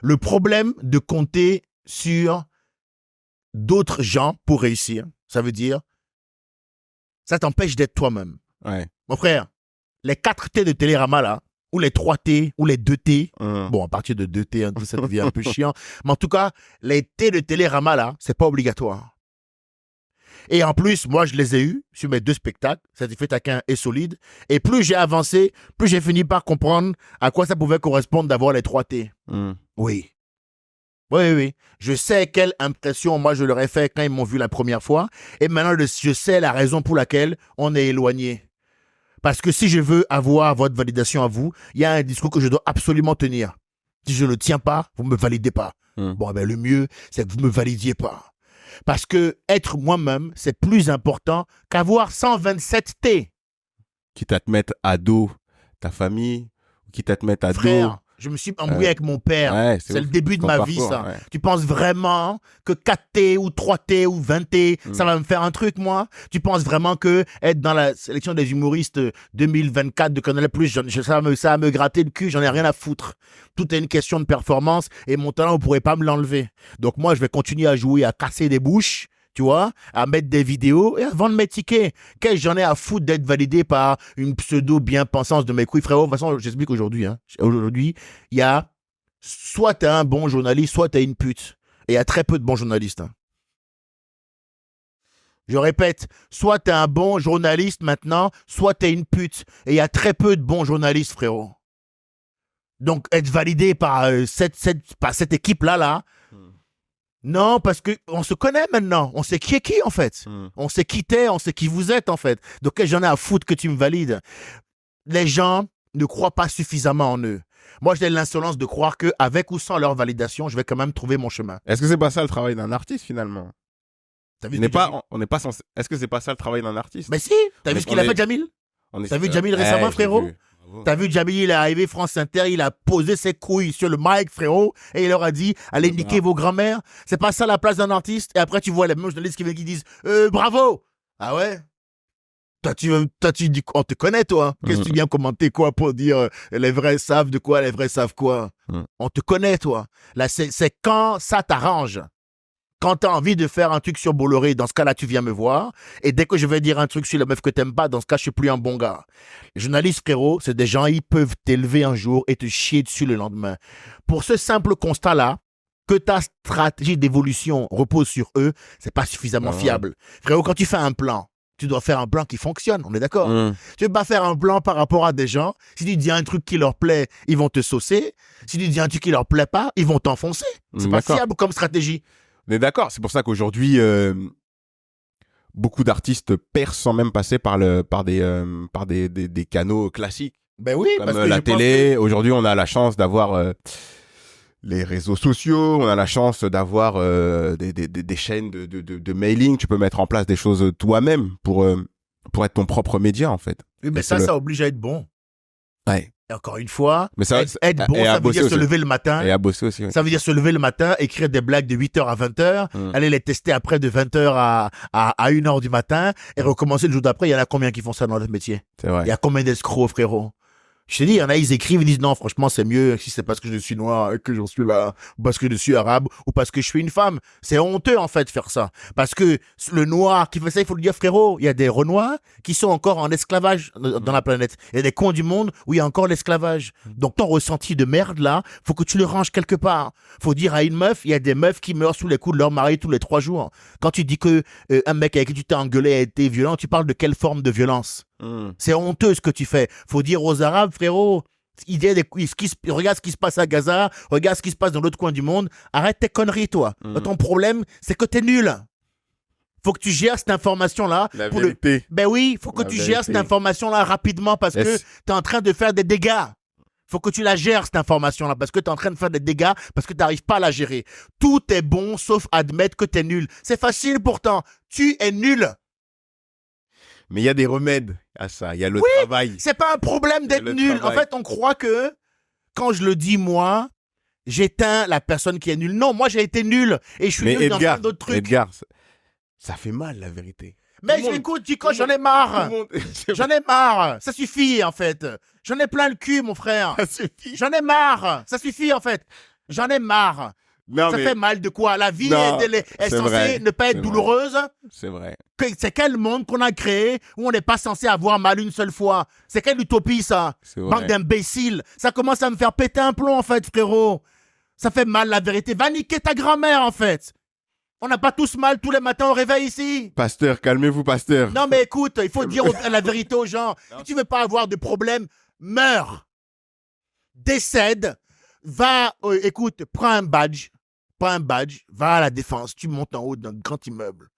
Le problème de compter sur d'autres gens pour réussir, ça veut dire, ça t'empêche d'être toi-même. Ouais. Mon frère, les 4 T de Télérama là, ou les 3 T, ou les 2 T. Bon, à partir de 2 T, hein, ça devient un peu chiant. Mais en tout cas, les T de Télérama, là, c'est pas obligatoire. Et en plus, moi, je les ai eus sur mes 2 spectacles, Certifié taquin et Solide. Et plus j'ai avancé, plus j'ai fini par comprendre à quoi ça pouvait correspondre d'avoir les 3 T. Oui. Oui. Je sais quelle impression, moi, je leur ai fait quand ils m'ont vu la première fois. Et maintenant, je sais la raison pour laquelle on est éloigné. Parce que si je veux avoir votre validation à vous, il y a un discours que je dois absolument tenir. Si je ne le tiens pas, vous ne me validez pas. Bon, ben, le mieux, c'est que vous ne me validiez pas. Parce que être moi-même, c'est plus important qu'avoir 127 T. Quitte à te mettre à dos ta famille, quitte à te mettre à Frère, dos. je me suis embrouillé avec mon père. Ouais, c'est le début de ma vie, ça. Ouais. Tu penses vraiment que 4 T ou 3 T ou 20 T, ça va me faire un truc, moi? Tu penses vraiment que être dans la sélection des humoristes 2024 de Canal+, ça va me gratter le cul, j'en ai rien à foutre. Tout est une question de performance et mon talent, vous ne pourrez pas me l'enlever. Donc moi, je vais continuer à jouer, à casser des bouches, tu vois, à mettre des vidéos et à vendre mes tickets. Qu'est-ce que j'en ai à foutre d'être validé par une pseudo bien-pensance de mes couilles, frérot? De toute façon, j'explique aujourd'hui. Hein. Aujourd'hui, il y a soit t'es un bon journaliste, soit t'es une pute. Et il y a très peu de bons journalistes. Hein. Je répète, soit t'es un bon journaliste maintenant, soit t'es une pute. Et il y a très peu de bons journalistes, frérot. Donc, être validé par cette équipe-là, non, parce qu'on se connaît maintenant. On sait qui est qui, en fait. On sait qui t'es, on sait qui vous êtes, en fait. Donc, j'en ai à foutre que tu me valides. Les gens ne croient pas suffisamment en eux. Moi, j'ai l'insolence de croire qu'avec ou sans leur validation, je vais quand même trouver mon chemin. Est-ce que c'est pas ça le travail d'un artiste, finalement? On n'est pas censé... Est-ce que c'est pas ça le travail d'un artiste? Mais si, t'as vu ce qu'il a fait, Jamil? T'as vu Jamil récemment, frérot? T'as vu Jamil, il est arrivé France Inter, il a posé ses couilles sur le mic, frérot, et il leur a dit, allez niquer vos grands-mères. C'est pas ça la place d'un artiste. Et après, tu vois les mêmes journalistes qui disent, bravo. Ah ouais? Toi, tu dis, on te connaît, toi. Qu'est-ce que tu viens commenter, quoi, pour dire, les vrais savent de quoi, les vrais savent quoi? On te connaît, toi. Là, c'est quand ça t'arrange. Quand t'as envie de faire un truc sur Bolloré, dans ce cas-là, tu viens me voir. Et dès que je vais dire un truc sur la meuf que t'aimes pas, dans ce cas, je suis plus un bon gars. Les journalistes, frérot, c'est des gens, ils peuvent t'élever un jour et te chier dessus le lendemain. Pour ce simple constat-là, que ta stratégie d'évolution repose sur eux, c'est pas suffisamment fiable. Frérot, quand tu fais un plan, tu dois faire un plan qui fonctionne, on est d'accord? Tu veux pas faire un plan par rapport à des gens. Si tu dis un truc qui leur plaît, ils vont te saucer. Si tu dis un truc qui leur plaît pas, ils vont t'enfoncer. C'est pas fiable comme stratégie. On est d'accord, c'est pour ça qu'aujourd'hui, beaucoup d'artistes percent sans même passer par des canaux classiques. Ben oui, comme parce que la télé. Aujourd'hui, on a la chance d'avoir les réseaux sociaux, on a la chance d'avoir des chaînes de mailing. Tu peux mettre en place des choses toi-même pour être ton propre média, en fait. Oui, mais ça oblige à être bon. Ouais. Et encore une fois, mais ça, être bon, ça veut dire se lever le matin. Et à bosser aussi. Oui. Ça veut dire se lever le matin, écrire des blagues de 8h à 20h, aller les tester après de 20h à 1h du matin et recommencer le jour d'après. Il y en a combien qui font ça dans notre métier? C'est vrai. Il y a combien d'escrocs, frérot? Je te dis, il y en a, ils écrivent, ils disent non, franchement, c'est mieux si c'est parce que je suis noir et que j'en suis là, ou parce que je suis arabe, ou parce que je suis une femme. C'est honteux, en fait, de faire ça. Parce que le noir qui fait ça, il faut le dire, frérot, il y a des renois qui sont encore en esclavage dans la planète. Il y a des coins du monde où il y a encore l'esclavage. Donc, ton ressenti de merde, là, faut que tu le ranges quelque part. Faut dire à une meuf, il y a des meufs qui meurent sous les coups de leur mari tous les 3 jours. Quand tu dis que un mec avec qui tu t'es engueulé a été violent, tu parles de quelle forme de violence? C'est honteux ce que tu fais. Faut dire aux Arabes, frérot, regarde ce qui se passe à Gaza, regarde ce qui se passe dans l'autre coin du monde. Arrête tes conneries, toi. Ton problème, c'est que t'es nul. Faut que tu gères cette information-là. La vérité. Ben oui, faut que tu gères cette information-là rapidement parce que t'es en train de faire des dégâts. Faut que tu la gères, cette information-là, parce que tu es en train de faire des dégâts, parce que tu n'arrives pas à la gérer. Tout est bon, sauf admettre que tu es nul. C'est facile pourtant. Tu es nul. Mais il y a des remèdes à ça. Il y a le travail. C'est pas un problème d'être nul. En fait, on croit que quand je le dis, moi, j'éteins la personne qui est nulle. Non, moi, j'ai été nul. Et je suis nul dans plein d'autres trucs. Edgar, ça fait mal, la vérité. Mais écoute, Dico, j'en ai marre. J'en ai marre. Ça suffit, en fait. J'en ai plein le cul, mon frère. Ça suffit. J'en ai marre. Ça suffit, en fait. J'en ai marre. Non, ça fait mal de quoi? La vie est censée vrai. ne pas être douloureuse. C'est vrai. C'est quel monde qu'on a créé où on n'est pas censé avoir mal une seule fois? C'est quelle utopie, ça? Bande d'imbéciles. Ça commence à me faire péter un plomb, en fait, frérot. Ça fait mal, la vérité. Va niquer ta grand-mère, en fait. On n'a pas tous mal tous les matins au réveil ici. Pasteur, calmez-vous, pasteur. Non, mais écoute, il faut dire la vérité aux gens. Si tu veux pas avoir de problème, meurs. Décède. Va, écoute, prends un badge, va à la défense, tu montes en haut d'un grand immeuble.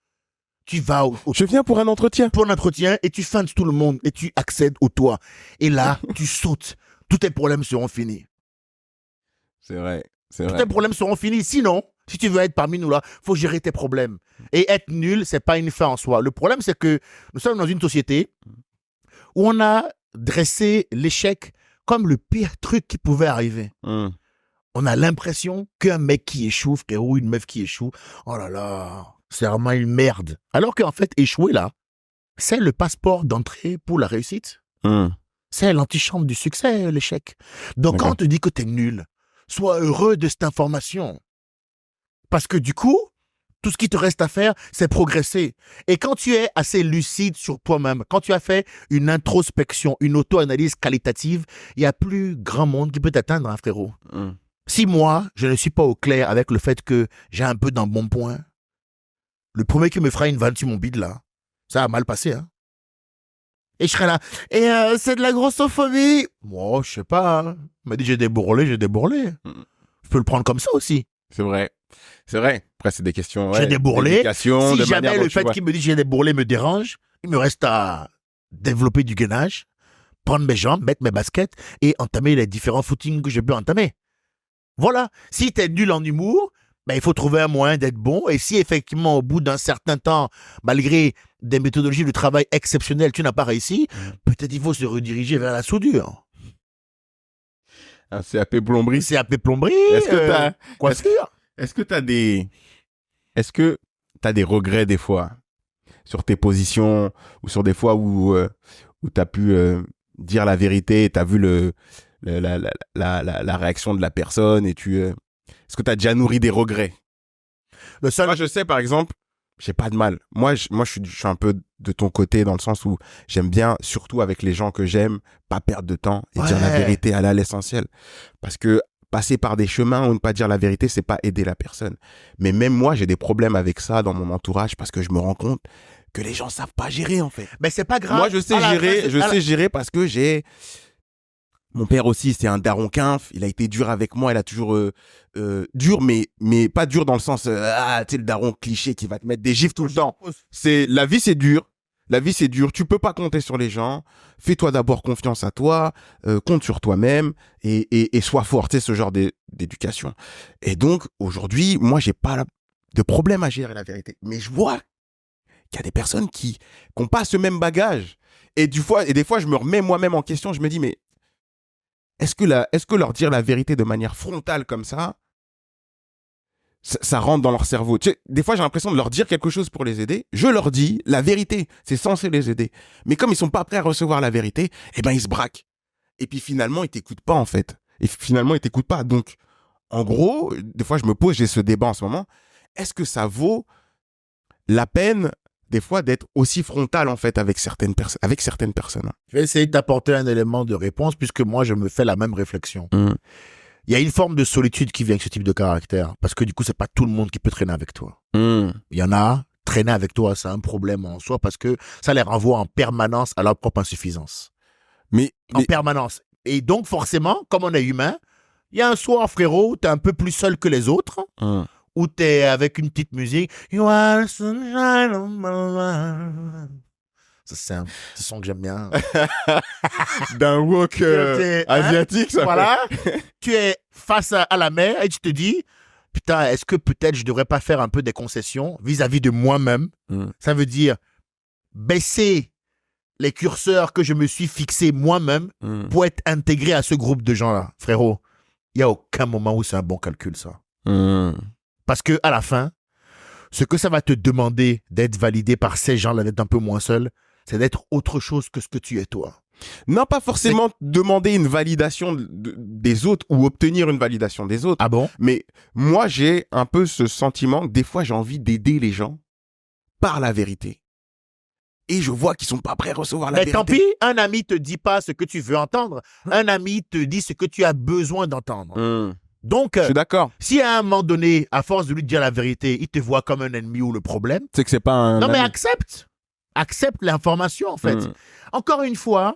Tu vas Je viens pour un entretien. Pour un entretien et tu feintes tout le monde et tu accèdes au toit. Et là, tu sautes. Tous tes problèmes seront finis. C'est vrai. Tous tes problèmes seront finis. Sinon, si tu veux être parmi nous là, faut gérer tes problèmes. Et être nul, c'est pas une fin en soi. Le problème, c'est que nous sommes dans une société où on a dressé l'échec comme le pire truc qui pouvait arriver. On a l'impression qu'un mec qui échoue, frérot, une meuf qui échoue, oh là là, c'est vraiment une merde. Alors qu'en fait, échouer là, c'est le passeport d'entrée pour la réussite. C'est l'antichambre du succès, l'échec. Donc quand on te dit que t'es nul, sois heureux de cette information. Parce que du coup, tout ce qui te reste à faire, c'est progresser. Et quand tu es assez lucide sur toi-même, quand tu as fait une introspection, une auto-analyse qualitative, il n'y a plus grand monde qui peut t'atteindre, hein, frérot. Si moi, je ne suis pas au clair avec le fait que j'ai un peu d'embonpoint, le premier qui me fera une vanne sur mon bide, là, ça a mal passé, hein. Et je serai là. Et c'est de la grossophobie. Moi, je sais pas. Hein. Il m'a dit j'ai débourré. Je peux le prendre comme ça aussi. C'est vrai. Après, c'est des questions. J'ai débourré. Si de jamais le fait qu'il me dise j'ai débourré me dérange, il me reste à développer du gainage, prendre mes jambes, mettre mes baskets et entamer les différents footings que je peux entamer. Voilà. Si t'es nul en humour, ben, il faut trouver un moyen d'être bon. Et si effectivement, au bout d'un certain temps, malgré des méthodologies de travail exceptionnelles, tu n'as pas réussi, peut-être il faut se rediriger vers la soudure. Un CAP plomberie. CAP plomberie. Est-ce que t'as coiffure. Est-ce que t'as des regrets des fois sur tes positions ou sur des fois où t'as pu dire la vérité, t'as vu la réaction de la personne et est-ce que t'as déjà nourri des regrets? Moi, je sais, par exemple, j'ai pas de mal. Moi, je suis un peu de ton côté dans le sens où j'aime bien, surtout avec les gens que j'aime, pas perdre de temps et dire la vérité, aller à l'essentiel. Parce que passer par des chemins ou ne pas dire la vérité, c'est pas aider la personne. Mais même moi, j'ai des problèmes avec ça dans mon entourage parce que je me rends compte que les gens savent pas gérer, en fait. Mais c'est pas grave. Moi, je sais gérer parce que mon père aussi, c'est un daron quinf. Il a été dur avec moi. Il a toujours dur, mais pas dur dans le sens tu sais, le daron cliché qui va te mettre des gifs tout le temps. La vie, c'est dur. La vie, c'est dur. Tu peux pas compter sur les gens. Fais-toi d'abord confiance à toi. Compte sur toi-même et sois fort. Tu sais, ce genre d'éducation. Et donc, aujourd'hui, moi, j'ai pas de problème à gérer la vérité. Mais je vois qu'il y a des personnes qui ont pas ce même bagage. Et des fois, je me remets moi-même en question. Je me dis, mais est-ce que leur dire la vérité de manière frontale comme ça rentre dans leur cerveau? Tu sais, des fois, j'ai l'impression de leur dire quelque chose pour les aider. Je leur dis la vérité. C'est censé les aider. Mais comme ils sont pas prêts à recevoir la vérité, eh ben, ils se braquent. Et puis finalement, ils t'écoutent pas, en fait. Donc, en gros, des fois, j'ai ce débat en ce moment. Est-ce que ça vaut la peine des fois d'être aussi frontal en fait avec certaines personnes. Je vais essayer de t'apporter un élément de réponse puisque moi je me fais la même réflexion. Il y a une forme de solitude qui vient avec ce type de caractère parce que du coup c'est pas tout le monde qui peut traîner avec toi. Il y en a, traîner avec toi c'est un problème en soi parce que ça les renvoie en permanence à leur propre insuffisance. Mais en permanence. Et donc forcément, comme on est humain, il y a un soir frérot, t'es un peu plus seul que les autres. Où t'es avec une petite musique. You are the sunshine of my life. Ça, c'est un petit son que j'aime bien. D'un wok asiatique, ça. Voilà. Tu es face à la mer et tu te dis, putain, est-ce que peut-être je devrais pas faire un peu des concessions vis-à-vis de moi-même? Ça veut dire baisser les curseurs que je me suis fixés moi-même pour être intégré à ce groupe de gens-là. Frérot, il n'y a aucun moment où c'est un bon calcul, ça. Parce que à la fin, ce que ça va te demander d'être validé par ces gens-là, d'être un peu moins seul, c'est d'être autre chose que ce que tu es toi. Non, pas forcément demander une validation des autres ou obtenir une validation des autres. Ah bon? Mais moi, j'ai un peu ce sentiment que des fois, j'ai envie d'aider les gens par la vérité. Et je vois qu'ils sont pas prêts à recevoir la vérité. Mais tant pis, un ami te dit pas ce que tu veux entendre. Un ami te dit ce que tu as besoin d'entendre. Donc, je suis d'accord. Si à un moment donné, à force de lui dire la vérité, il te voit comme un ennemi ou le problème. C'est que c'est pas un. Non, mais ami. accepte. Accepte l'information, en fait. Encore une fois,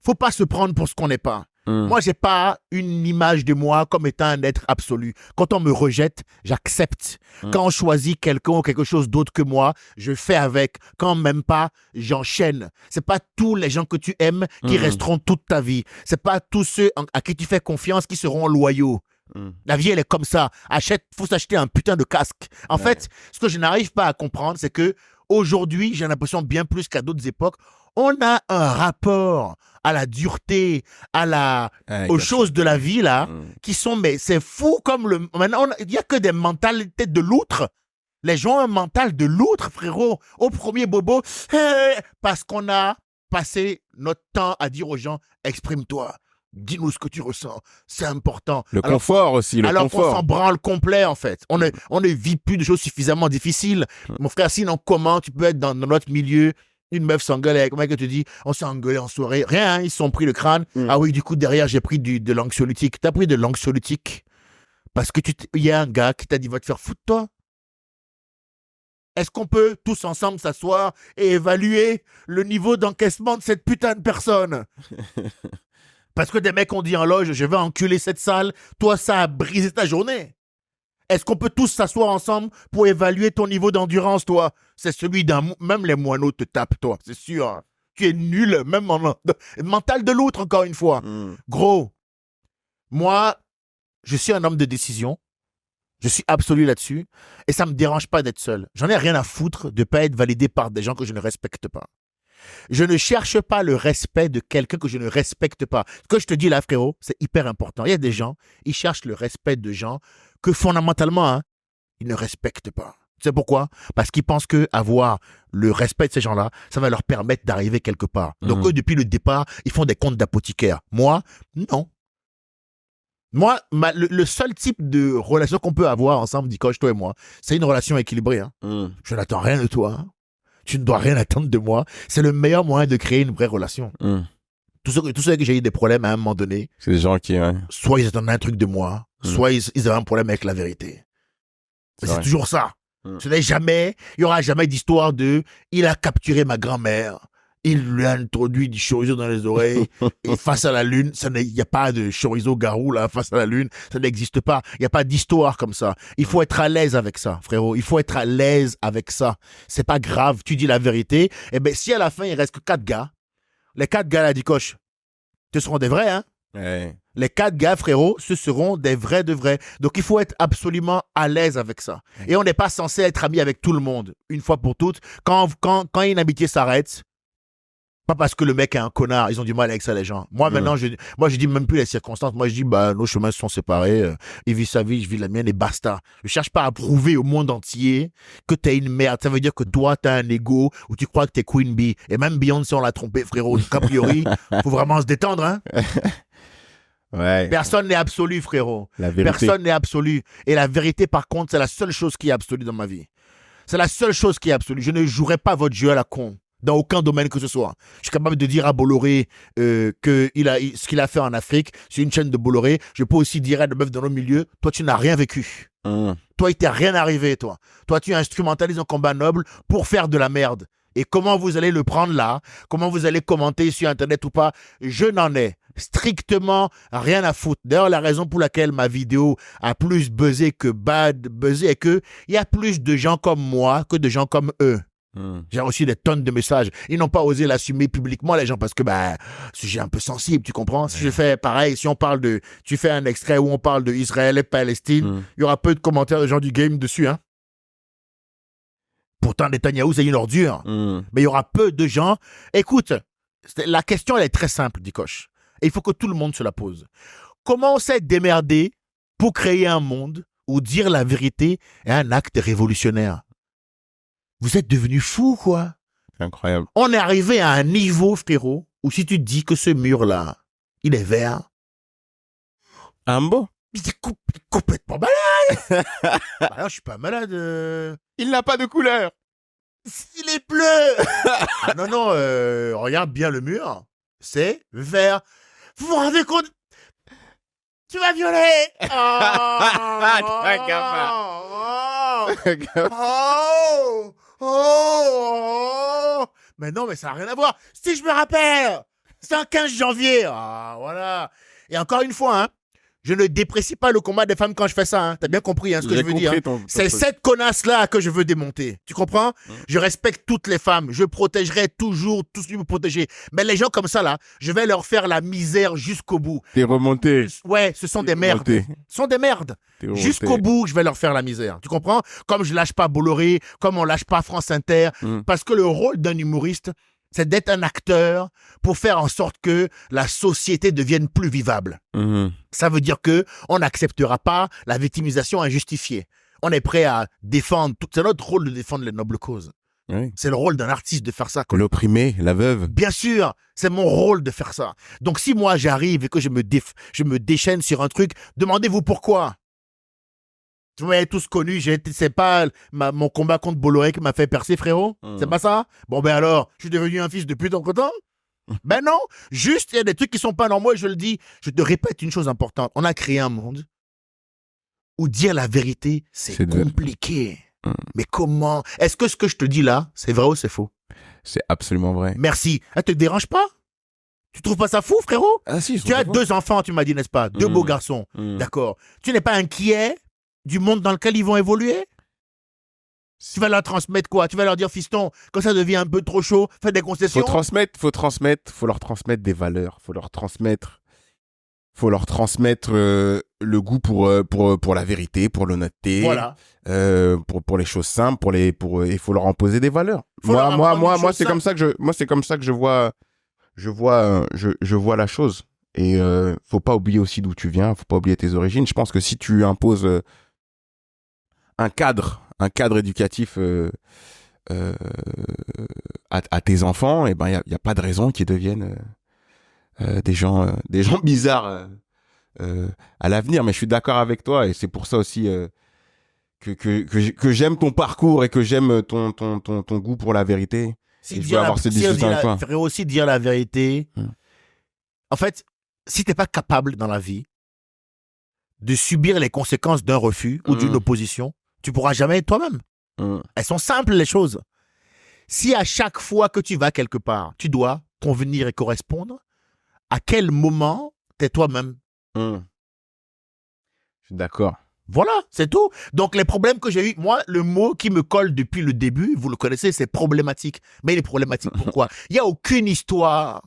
faut pas se prendre pour ce qu'on n'est pas. Moi, j'ai pas une image de moi comme étant un être absolu. Quand on me rejette, j'accepte. Quand on choisit quelqu'un ou quelque chose d'autre que moi, je fais avec. Quand on m'aime pas, j'enchaîne. C'est pas tous les gens que tu aimes qui resteront toute ta vie. C'est pas tous ceux à qui tu fais confiance qui seront loyaux. La vie, elle est comme ça. Faut s'acheter un putain de casque. En fait, ce que je n'arrive pas à comprendre, c'est que aujourd'hui, j'ai l'impression bien plus qu'à d'autres époques, on a un rapport à la dureté, aux choses de la vie, là, qui sont, mais c'est fou comme maintenant, il n'y a que des mentalités de l'outre. Les gens ont un mental de l'outre, frérot. Au premier bobo, parce qu'on a passé notre temps à dire aux gens, exprime-toi. Dis-nous ce que tu ressens. C'est important. Le confort aussi, le confort. Alors qu'on s'en branle complet, en fait. On ne vit plus de choses suffisamment difficiles. Mon frère, sinon, comment tu peux être dans notre milieu, une meuf s'engueule avec un mec qui te dit, on s'est engueulé en soirée. Rien, hein, ils se sont pris le crâne. Ah oui, du coup, derrière, j'ai pris de l'anxiolytique. T'as pris de l'anxiolytique parce que il y a un gars qui t'a dit, va te faire foutre, toi. Est-ce qu'on peut tous ensemble s'asseoir et évaluer le niveau d'encaissement de cette putain de personne? Parce que des mecs ont dit en loge, je vais enculer cette salle, toi, ça a brisé ta journée. Est-ce qu'on peut tous s'asseoir ensemble pour évaluer ton niveau d'endurance, toi? C'est celui même les moineaux te tapent, toi, c'est sûr. Tu es nul, même mental de l'autre, encore une fois. Gros, moi, je suis un homme de décision. Je suis absolu là-dessus. Et ça me dérange pas d'être seul. J'en ai rien à foutre de pas être validé par des gens que je ne respecte pas. Je ne cherche pas le respect de quelqu'un que je ne respecte pas. Ce que je te dis là, frérot, c'est hyper important. Il y a des gens, ils cherchent le respect de gens que fondamentalement, ils ne respectent pas. Tu sais pourquoi? Parce qu'ils pensent que avoir le respect de ces gens-là, ça va leur permettre d'arriver quelque part. Donc eux, depuis le départ, ils font des comptes d'apothicaire. Moi, non. Moi, le seul type de relation qu'on peut avoir ensemble, Dikosh, toi et moi, c'est une relation équilibrée. Je n'attends rien de toi. Tu ne dois rien attendre de moi. C'est le meilleur moyen de créer une vraie relation. Tous ceux que j'ai eu des problèmes à un moment donné, c'est des gens qui... soit ils attendaient un truc de moi, soit ils avaient un problème avec la vérité. C'est toujours ça. Il n'y aura jamais d'histoire de « il a capturé ma grand-mère ». Il lui a introduit du chorizo dans les oreilles et face à la lune, il n'y a pas de chorizo garou là, face à la lune, ça n'existe pas. Il n'y a pas d'histoire comme ça. Il faut être à l'aise avec ça, frérot. Il faut être à l'aise avec ça. C'est pas grave, tu dis la vérité. Et ben si à la fin, il reste que 4 gars, les 4 gars là, Dikosh, ce seront des vrais, hein? Ouais. Les 4 gars, frérot, ce seront des vrais de vrais. Donc, il faut être absolument à l'aise avec ça. Et on n'est pas censé être ami avec tout le monde, une fois pour toutes. Quand une amitié s'arrête, pas parce que le mec est un connard, ils ont du mal avec ça, les gens. Moi, maintenant, je dis même plus les circonstances. Moi, je dis, nos chemins se sont séparés. Il vit sa vie, je vis la mienne et basta. Je cherche pas à prouver au monde entier que t'es une merde. Ça veut dire que toi, t'as un ego où tu crois que t'es Queen Bee. Et même Beyoncé, on l'a trompé, frérot. Donc, a priori, faut vraiment se détendre, hein. Ouais. Personne n'est absolu, frérot. La vérité. Personne n'est absolu. Et la vérité, par contre, c'est la seule chose qui est absolue dans ma vie. C'est la seule chose qui est absolue. Je ne jouerai pas votre jeu à la con. Dans aucun domaine que ce soit. Je suis capable de dire à Bolloré ce qu'il a fait en Afrique sur une chaîne de Bolloré. Je peux aussi dire à des meufs dans nos milieux, toi, tu n'as rien vécu. Toi, il t'est rien arrivé, toi. Toi, tu instrumentalises un combat noble pour faire de la merde. Et comment vous allez le prendre là, comment vous allez commenter sur Internet ou pas, je n'en ai strictement rien à foutre. D'ailleurs, la raison pour laquelle ma vidéo a plus buzzé que bad buzzé est que il y a plus de gens comme moi que de gens comme eux. J'ai reçu des tonnes de messages. Ils n'ont pas osé l'assumer publiquement, les gens, parce que, sujet un peu sensible, tu comprends? Si je fais pareil, si tu fais un extrait où on parle de Israël et Palestine, il y aura peu de commentaires de gens du game dessus, hein. Pourtant, Netanyahou, c'est une ordure. Mais il y aura peu de gens. Écoute, la question, elle est très simple, Dikosh. Et il faut que tout le monde se la pose. Comment on s'est démerdé pour créer un monde où dire la vérité est un acte révolutionnaire? Vous êtes devenus fous, quoi. C'est incroyable. On est arrivé à un niveau, frérot, où si tu dis que ce mur-là, il est vert. Ambo. Il est complètement malade. Alors, je suis pas malade. Il n'a pas de couleur. Il est bleu. Ah, non, regarde bien le mur. C'est vert. Vous vous rendez compte? Tu vas violer. Mais non, mais ça n'a rien à voir. Si je me rappelle, c'est un 15 janvier. Ah, voilà. Et encore une fois, hein, je ne déprécie pas le combat des femmes quand je fais ça. Hein. T'as bien compris ce que je veux dire. C'est cette connasse-là que je veux démonter. Tu comprends? Je respecte toutes les femmes. Je protégerai toujours tout ce qui me protéger. Mais les gens comme ça, là, je vais leur faire la misère jusqu'au bout. T'es remonté. Ouais, ce sont des merdes. Ce sont des merdes. Jusqu'au bout, je vais leur faire la misère. Tu comprends? Comme je lâche pas Bolloré, comme on lâche pas France Inter. Parce que le rôle d'un humoriste, c'est d'être un acteur pour faire en sorte que la société devienne plus vivable. Ça veut dire que on n'acceptera pas la victimisation injustifiée. On est prêt à défendre. C'est notre rôle de défendre les nobles causes. Oui. C'est le rôle d'un artiste de faire ça. L'opprimé, la veuve. Bien sûr, c'est mon rôle de faire ça. Donc si moi j'arrive et que je me déchaîne sur un truc, demandez-vous pourquoi. Vous m'avez tous connu, c'est pas mon combat contre Bolloré qui m'a fait percer, frérot. C'est pas ça? Bon, ben alors, je suis devenu un fils de pute entre-temps? Ben non, juste, il y a des trucs qui sont pas normaux et je le dis. Je te répète une chose importante. On a créé un monde où dire la vérité, c'est compliqué. Mais comment? Est-ce que ce que je te dis là, c'est vrai ou c'est faux? C'est absolument vrai. Merci. Ça te dérange pas? Tu trouves pas ça fou, frérot? Ah si, tu as 2 enfants, tu m'as dit, n'est-ce pas? 2 beaux garçons. D'accord. Tu n'es pas inquiet du monde dans lequel ils vont évoluer? Tu vas leur transmettre quoi? Tu vas leur dire, fiston, quand ça devient un peu trop chaud, fais des concessions? Faut leur transmettre des valeurs. Faut leur transmettre le goût pour la vérité, pour l'honnêteté. Voilà. Pour les choses simples, il faut leur imposer des valeurs. Moi, c'est comme ça que je vois la chose. Et faut pas oublier aussi d'où tu viens, faut pas oublier tes origines. Je pense que si tu imposes un cadre éducatif à tes enfants, et ben il y a pas de raison qu'ils deviennent des gens bizarres à l'avenir. Mais je suis d'accord avec toi et c'est pour ça aussi que j'aime ton parcours et que j'aime ton goût pour la vérité. Si je veux avoir cette discussion avec toi. Il faudrait aussi dire la vérité. En fait, si t'es pas capable dans la vie de subir les conséquences d'un refus ou d'une opposition, tu pourras jamais être toi-même. Elles sont simples, les choses. Si à chaque fois que tu vas quelque part, tu dois convenir et correspondre, à quel moment t'es toi-même? Je suis d'accord. Voilà, c'est tout. Donc, les problèmes que j'ai eu, moi, le mot qui me colle depuis le début, vous le connaissez, c'est problématique. Mais il est problématique, pourquoi? Il n'y a aucune histoire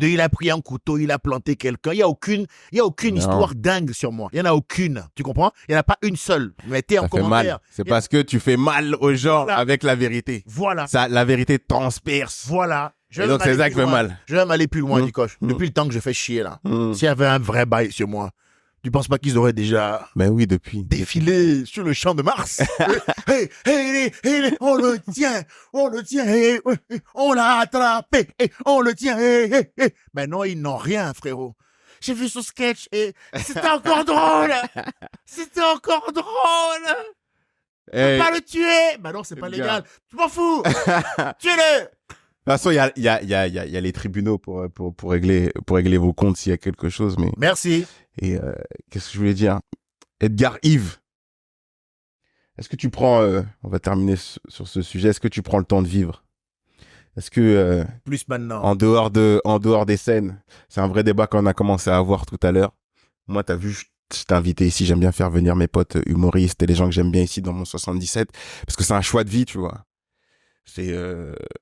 il a pris un couteau, il a planté quelqu'un. Il n'y a aucune histoire dingue sur moi. Il n'y en a aucune. Tu comprends? Il n'y en a pas une seule. Mettez en commentaire. C'est parce que tu fais mal aux gens avec la vérité. Voilà. La vérité transperce. Voilà. Et donc, c'est ça qui fait mal. Je vais m'aller plus loin, Dikosh. Depuis le temps que je fais chier, là. S'il y avait un vrai bail sur moi, tu penses pas qu'ils auraient déjà défilé sur le champ de Mars? On le tient, on l'a attrapé, on le tient. Mais non, ils n'ont rien, frérot. J'ai vu ce sketch et c'était encore drôle. Tu peux pas le tuer. Bah non, c'est pas légal. Tu m'en fous. Tuez-le. De toute façon, il y a les tribunaux pour régler vos comptes s'il y a quelque chose. Mais... Merci. Et qu'est-ce que je voulais dire? Edgar Yves, est-ce que tu prends, on va terminer sur ce sujet, est-ce que tu prends le temps de vivre? Est-ce que plus maintenant, en dehors des scènes, c'est un vrai débat qu'on a commencé à avoir tout à l'heure. Moi, t'as vu, je t'ai invité ici, j'aime bien faire venir mes potes humoristes et les gens que j'aime bien ici dans mon 77, parce que c'est un choix de vie, tu vois.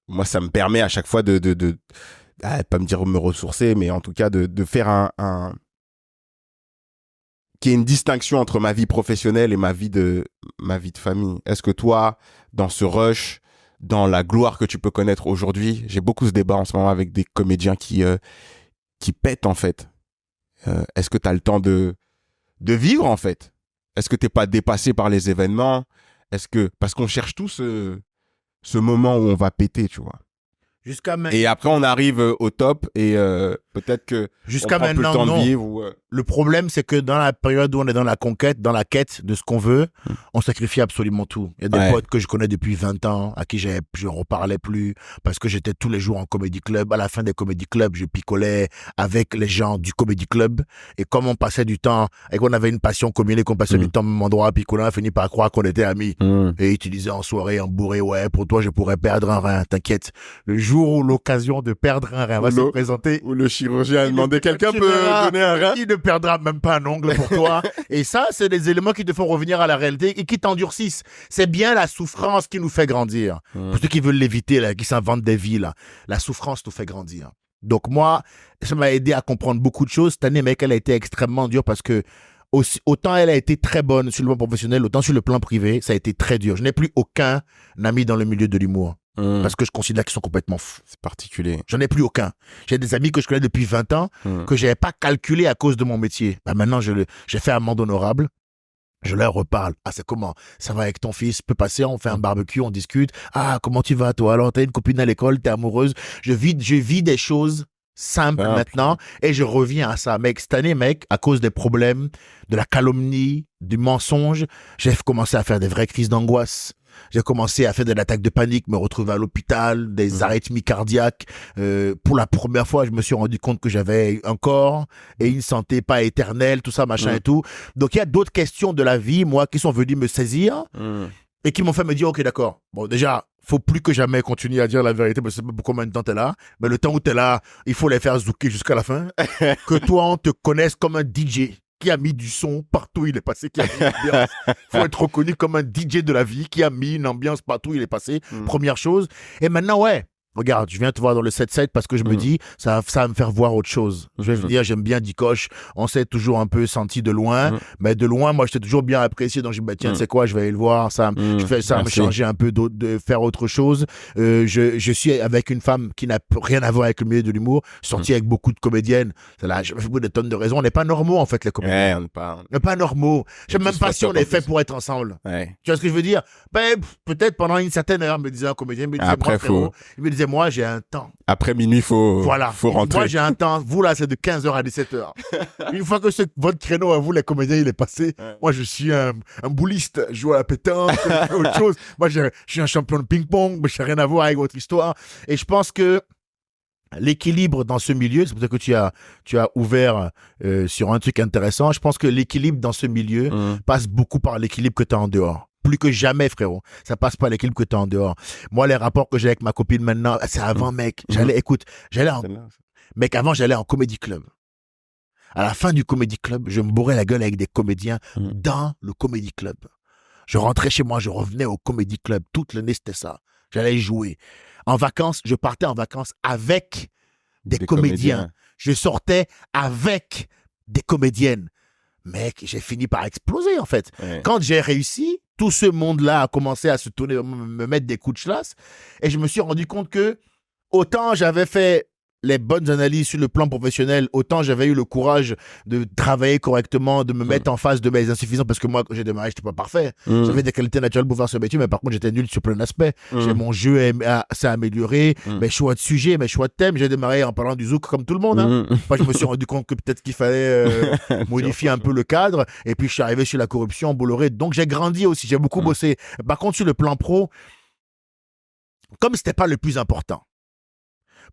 Moi, ça me permet à chaque fois pas me dire me ressourcer, mais en tout cas de faire qu'il y ait une distinction entre ma vie professionnelle et ma vie de famille. Est-ce que toi, dans ce rush, dans la gloire que tu peux connaître aujourd'hui, j'ai beaucoup ce débat en ce moment avec des comédiens qui pètent en fait. Est-ce que tu as le temps de vivre en fait? Est-ce que t'es pas dépassé par les événements? Parce qu'on cherche tous ce moment où on va péter, tu vois. Et après, on arrive au top et peut-être que jusqu'à on prend maintenant, plus le temps non. de vivre. Le problème, c'est que dans la période où on est dans la conquête, dans la quête de ce qu'on veut, on sacrifie absolument tout. Il y a des potes que je connais depuis 20 ans, à qui je ne reparlais plus, parce que j'étais tous les jours en comédie club. À la fin des comédie clubs, je picolais avec les gens du comédie club. Et comme on passait du temps, et qu'on avait une passion commune et qu'on passait du temps au même endroit, picolant, on a fini par croire qu'on était amis. Et ils te disaient en soirée, en bourré, ouais, pour toi, je pourrais perdre un rein, t'inquiète. Le jour où l'occasion de perdre un rein va se présenter. Où le chirurgien a demandé, quelqu'un peut donner un rein? Il ne perdra même pas un ongle pour toi. Et ça, c'est des éléments qui te font revenir à la réalité et qui t'endurcissent. C'est bien la souffrance qui nous fait grandir. Pour ceux qui veulent l'éviter, là, qui s'inventent des vies, là, la souffrance nous fait grandir. Donc moi, ça m'a aidé à comprendre beaucoup de choses. Cette année, mec, elle a été extrêmement dure parce que autant elle a été très bonne sur le plan professionnel, autant sur le plan privé, ça a été très dur. Je n'ai plus aucun ami dans le milieu de l'humour. Parce que je considère qu'ils sont complètement fous. C'est particulier. J'en ai plus aucun. J'ai des amis que je connais depuis 20 ans que j'avais pas calculé à cause de mon métier. Bah maintenant, j'ai fait amende honorable. Je leur reparle. Ah, c'est comment? Ça va avec ton fils? Peut passer, on fait un barbecue, on discute. Ah, comment tu vas, toi? Alors, t'as une copine à l'école, t'es amoureuse. Je vis des choses simples maintenant et je reviens à ça. Mec, cette année, mec, à cause des problèmes, de la calomnie, du mensonge, j'ai commencé à faire des vraies crises d'angoisse. J'ai commencé à faire de l'attaque de panique, me retrouver à l'hôpital, des arythmies cardiaques. Pour la première fois, je me suis rendu compte que j'avais un corps et une santé pas éternelle, tout ça, machin et tout. Donc, il y a d'autres questions de la vie, moi, qui sont venues me saisir et qui m'ont fait me dire, ok, d'accord. Bon, déjà, faut plus que jamais continuer à dire la vérité, parce que je sais pas pour combien de temps t'es là. Mais le temps où t'es là, il faut les faire zouker jusqu'à la fin. Que toi, on te connaisse comme un DJ qui a mis du son partout où il est passé, qui a mis une ambiance. Faut être reconnu comme un DJ de la vie qui a mis une ambiance partout où il est passé. Première chose. Et maintenant, ouais. Regarde, je viens te voir dans le 7-7 parce que je me dis, ça va me faire voir autre chose. Je vais venir, j'aime bien Dikosh. On s'est toujours un peu senti de loin, mais de loin, moi, j'étais toujours bien apprécié. Donc, je me dis, tiens, tu sais quoi, je vais aller le voir. Ça va me changer un peu de faire autre chose. Je suis avec une femme qui n'a rien à voir avec le milieu de l'humour, sortie avec beaucoup de comédiennes. Là, je fais beaucoup de tonnes de raisons. On n'est pas normaux, en fait, les comédiens. Ouais, on n'est pas normaux. Je sais même pas si on est fait pour être ensemble. Ouais. Tu vois ce que je veux dire? Ben, peut-être pendant une certaine heure, me disait un comédien, me disait, après, il me disait, moi, j'ai un temps. Après minuit, faut rentrer. Moi, j'ai un temps. Vous, là, c'est de 15h à 17h. Une fois que votre créneau à vous, les comédiens, il est passé, moi, je suis un bouliste. Je joue à la pétanque, je fais autre chose. Moi, je suis un champion de ping-pong, mais je n'ai rien à voir avec votre histoire. Et je pense que l'équilibre dans ce milieu, c'est pour ça que tu as ouvert sur un truc intéressant. Je pense que l'équilibre dans ce milieu passe beaucoup par l'équilibre que tu as en dehors. Plus que jamais, frérot. Ça passe pas l'équilibre que tu as en dehors. Moi, les rapports que j'ai avec ma copine maintenant, c'est avant, mec. Mec, avant, j'allais en comédie club. À la fin du comédie club, je me bourrais la gueule avec des comédiens dans le comédie club. Je rentrais chez moi, je revenais au comédie club. Toute l'année, c'était ça. J'allais jouer. En vacances, je partais en vacances avec des comédiens. Je sortais avec des comédiennes. Mec, j'ai fini par exploser, en fait. Ouais. Quand j'ai réussi, tout ce monde-là a commencé à se tourner, me mettre des coups de chlasse. Et je me suis rendu compte que autant j'avais fait les bonnes analyses sur le plan professionnel, autant j'avais eu le courage de travailler correctement, de me mettre en face de mes insuffisances, parce que moi, quand j'ai démarré, je n'étais pas parfait. J'avais des qualités naturelles pour faire ce métier, mais par contre, j'étais nul sur plein d'aspects. Mon jeu s'est amélioré, mes choix de sujets, mes choix de thèmes. J'ai démarré en parlant du zouk comme tout le monde. Moi, je me suis rendu compte que peut-être qu'il fallait modifier un peu le cadre, et puis je suis arrivé sur la corruption, Bolloré. Donc, j'ai grandi aussi, j'ai beaucoup bossé. Par contre, sur le plan pro, comme c'était pas le plus important,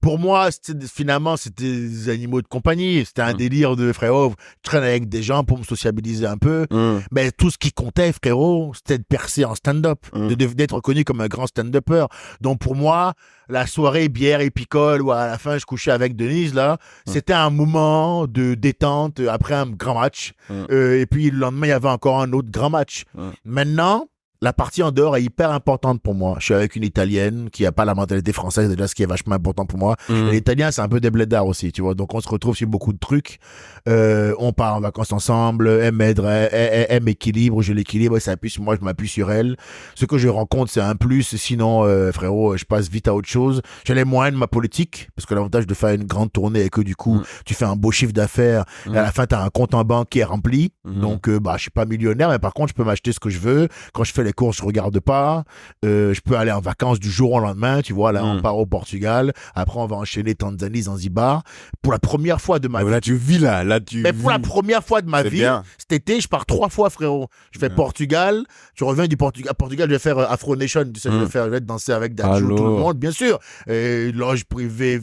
pour moi, finalement, c'était des animaux de compagnie. C'était un délire de frérot. Je traîne avec des gens pour me sociabiliser un peu. Mais tout ce qui comptait, frérot, c'était de percer en stand-up, d'être reconnu comme un grand stand-upper. Donc pour moi, la soirée bière et picole, où à la fin je couchais avec Denise, là, c'était un moment de détente après un grand match. Et puis le lendemain, il y avait encore un autre grand match. Maintenant, la partie en dehors est hyper importante pour moi. Je suis avec une Italienne qui a pas la mentalité française, déjà, ce qui est vachement important pour moi. Et les Italiens, c'est un peu des blédards aussi, tu vois. Donc, on se retrouve sur beaucoup de trucs. On part en vacances ensemble. Elle m'aide, elle m'équilibre, je l'équilibre. Elle s'appuie sur moi, je m'appuie sur elle. Ce que je rencontre, c'est un plus. Sinon, frérot, je passe vite à autre chose. J'ai les moyens de ma politique, parce que l'avantage de faire une grande tournée est que du coup, tu fais un beau chiffre d'affaires. Et à la fin, t'as un compte en banque qui est rempli. Donc, je suis pas millionnaire, mais par contre, je peux m'acheter ce que je veux. Quand je fais les courses, je regarde pas. Je peux aller en vacances du jour au lendemain. Tu vois, là, on part au Portugal. Après, on va enchaîner Tanzanie, Zanzibar. Pour la première fois de ma vie. Là, tu vis là. Mais pour la première fois de ma vie, bien. cet été, je pars 3 fois, frérot. Je fais Portugal. Je reviens du Portugal. À Portugal, je vais faire Afro Nation. Tu sais, je vais danser avec Dadju, tout le monde, bien sûr. Et loge privée,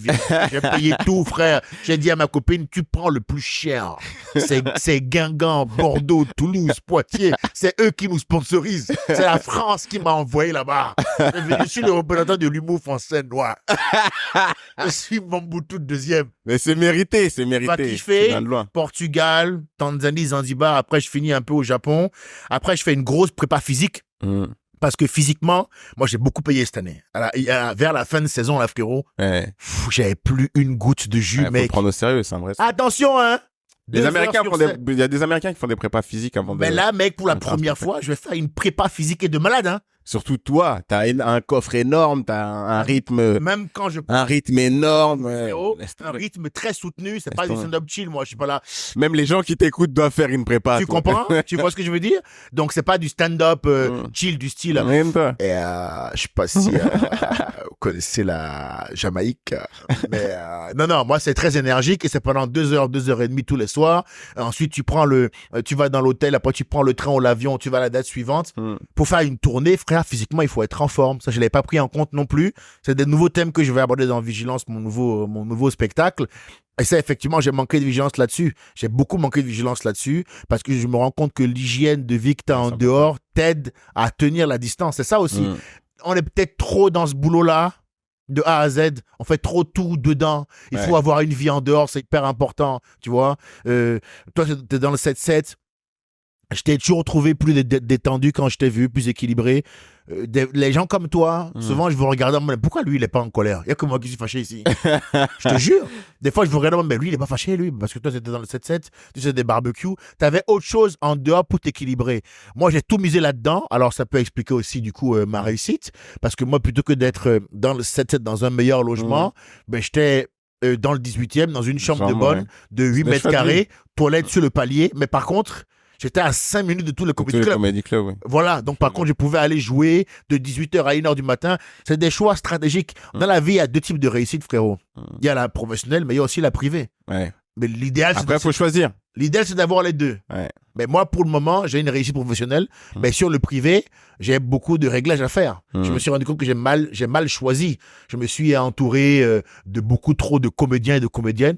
j'ai payé tout, frère. J'ai dit à ma copine, tu prends le plus cher. C'est Guingamp, Bordeaux, Toulouse, Poitiers. C'est eux qui nous sponsorisent. C'est la France qui m'a envoyé là-bas. Je suis le représentant de l'humour français noir. Je suis Mobutu deuxième. Mais c'est mérité, c'est mérité. Va kiffer, Portugal, Tanzanie, Zanzibar. Après, je finis un peu au Japon. Après, je fais une grosse prépa physique. Parce que physiquement, moi, j'ai beaucoup payé cette année. Vers la fin de saison, là, frérot, j'avais plus une goutte de jus, mec. Faut le prendre au sérieux, c'est un vrai. Attention, hein. Il y a des Américains qui font des prépas physiques avant de... Mais là, mec, pour la première fois, je vais faire une prépa physique et de malade, hein. Surtout toi, t'as un coffre énorme, t'as un rythme... Même quand je... Un rythme énorme. Un rythme très soutenu, c'est pas du stand-up chill, moi, je suis pas là. Même les gens qui t'écoute doivent faire une prépa. Tu comprends? Tu vois ce que je veux dire? Donc, c'est pas du stand-up chill du style. Et je sais pas si vous connaissez la Jamaïque. Mais non, moi, c'est très énergique et c'est pendant 2 heures, 2 heures et demie tous les soirs. Ensuite, tu vas dans l'hôtel, après tu prends le train ou l'avion, tu vas à la date suivante. Pour faire une tournée, frère, physiquement, il faut être en forme. Ça, je l'avais pas pris en compte non plus. C'est des nouveaux thèmes que je vais aborder dans Vigilance, mon nouveau spectacle. Et ça, effectivement, j'ai manqué de vigilance là-dessus. J'ai beaucoup manqué de vigilance là-dessus parce que je me rends compte que l'hygiène de vie que tu as en dehors t'aide à tenir la distance. C'est ça aussi. On est peut-être trop dans ce boulot-là, de A à Z. On fait trop tout dedans. Il faut avoir une vie en dehors. C'est hyper important, tu vois. Toi, tu es dans le 7-7. Je t'ai toujours trouvé plus détendu quand je t'ai vu, plus équilibré. Les gens comme toi, souvent, je vous regarde en mode, pourquoi lui, il est pas en colère? Il y a que moi qui suis fâché ici. Je te jure. Des fois, je vous regarde en mode, mais lui, il est pas fâché, lui. Parce que toi, c'était dans le 7-7, tu faisais des barbecues. T'avais autre chose en dehors pour t'équilibrer. Moi, j'ai tout misé là-dedans. Alors, ça peut expliquer aussi, du coup, ma réussite. Parce que moi, plutôt que d'être dans le 7-7, dans un meilleur logement, ben, j'étais dans le 18e, dans une chambre de bonne, de 8 mètres carrés, toilette sur le palier. Mais par contre, j'étais à 5 minutes de tous les comedy clubs. Oui. Voilà. Donc, par contre, je pouvais aller jouer de 18h à 1h du matin. C'est des choix stratégiques. Dans la vie, il y a 2 types de réussite, frérot. Il y a la professionnelle, mais il y a aussi la privée. Ouais. Mais l'idéal, après, il faut choisir. L'idéal, c'est d'avoir les deux. Ouais. Mais moi, pour le moment, j'ai une réussite professionnelle. Mais sur le privé, j'ai beaucoup de réglages à faire. Je me suis rendu compte que j'ai mal choisi. Je me suis entouré de beaucoup trop de comédiens et de comédiennes.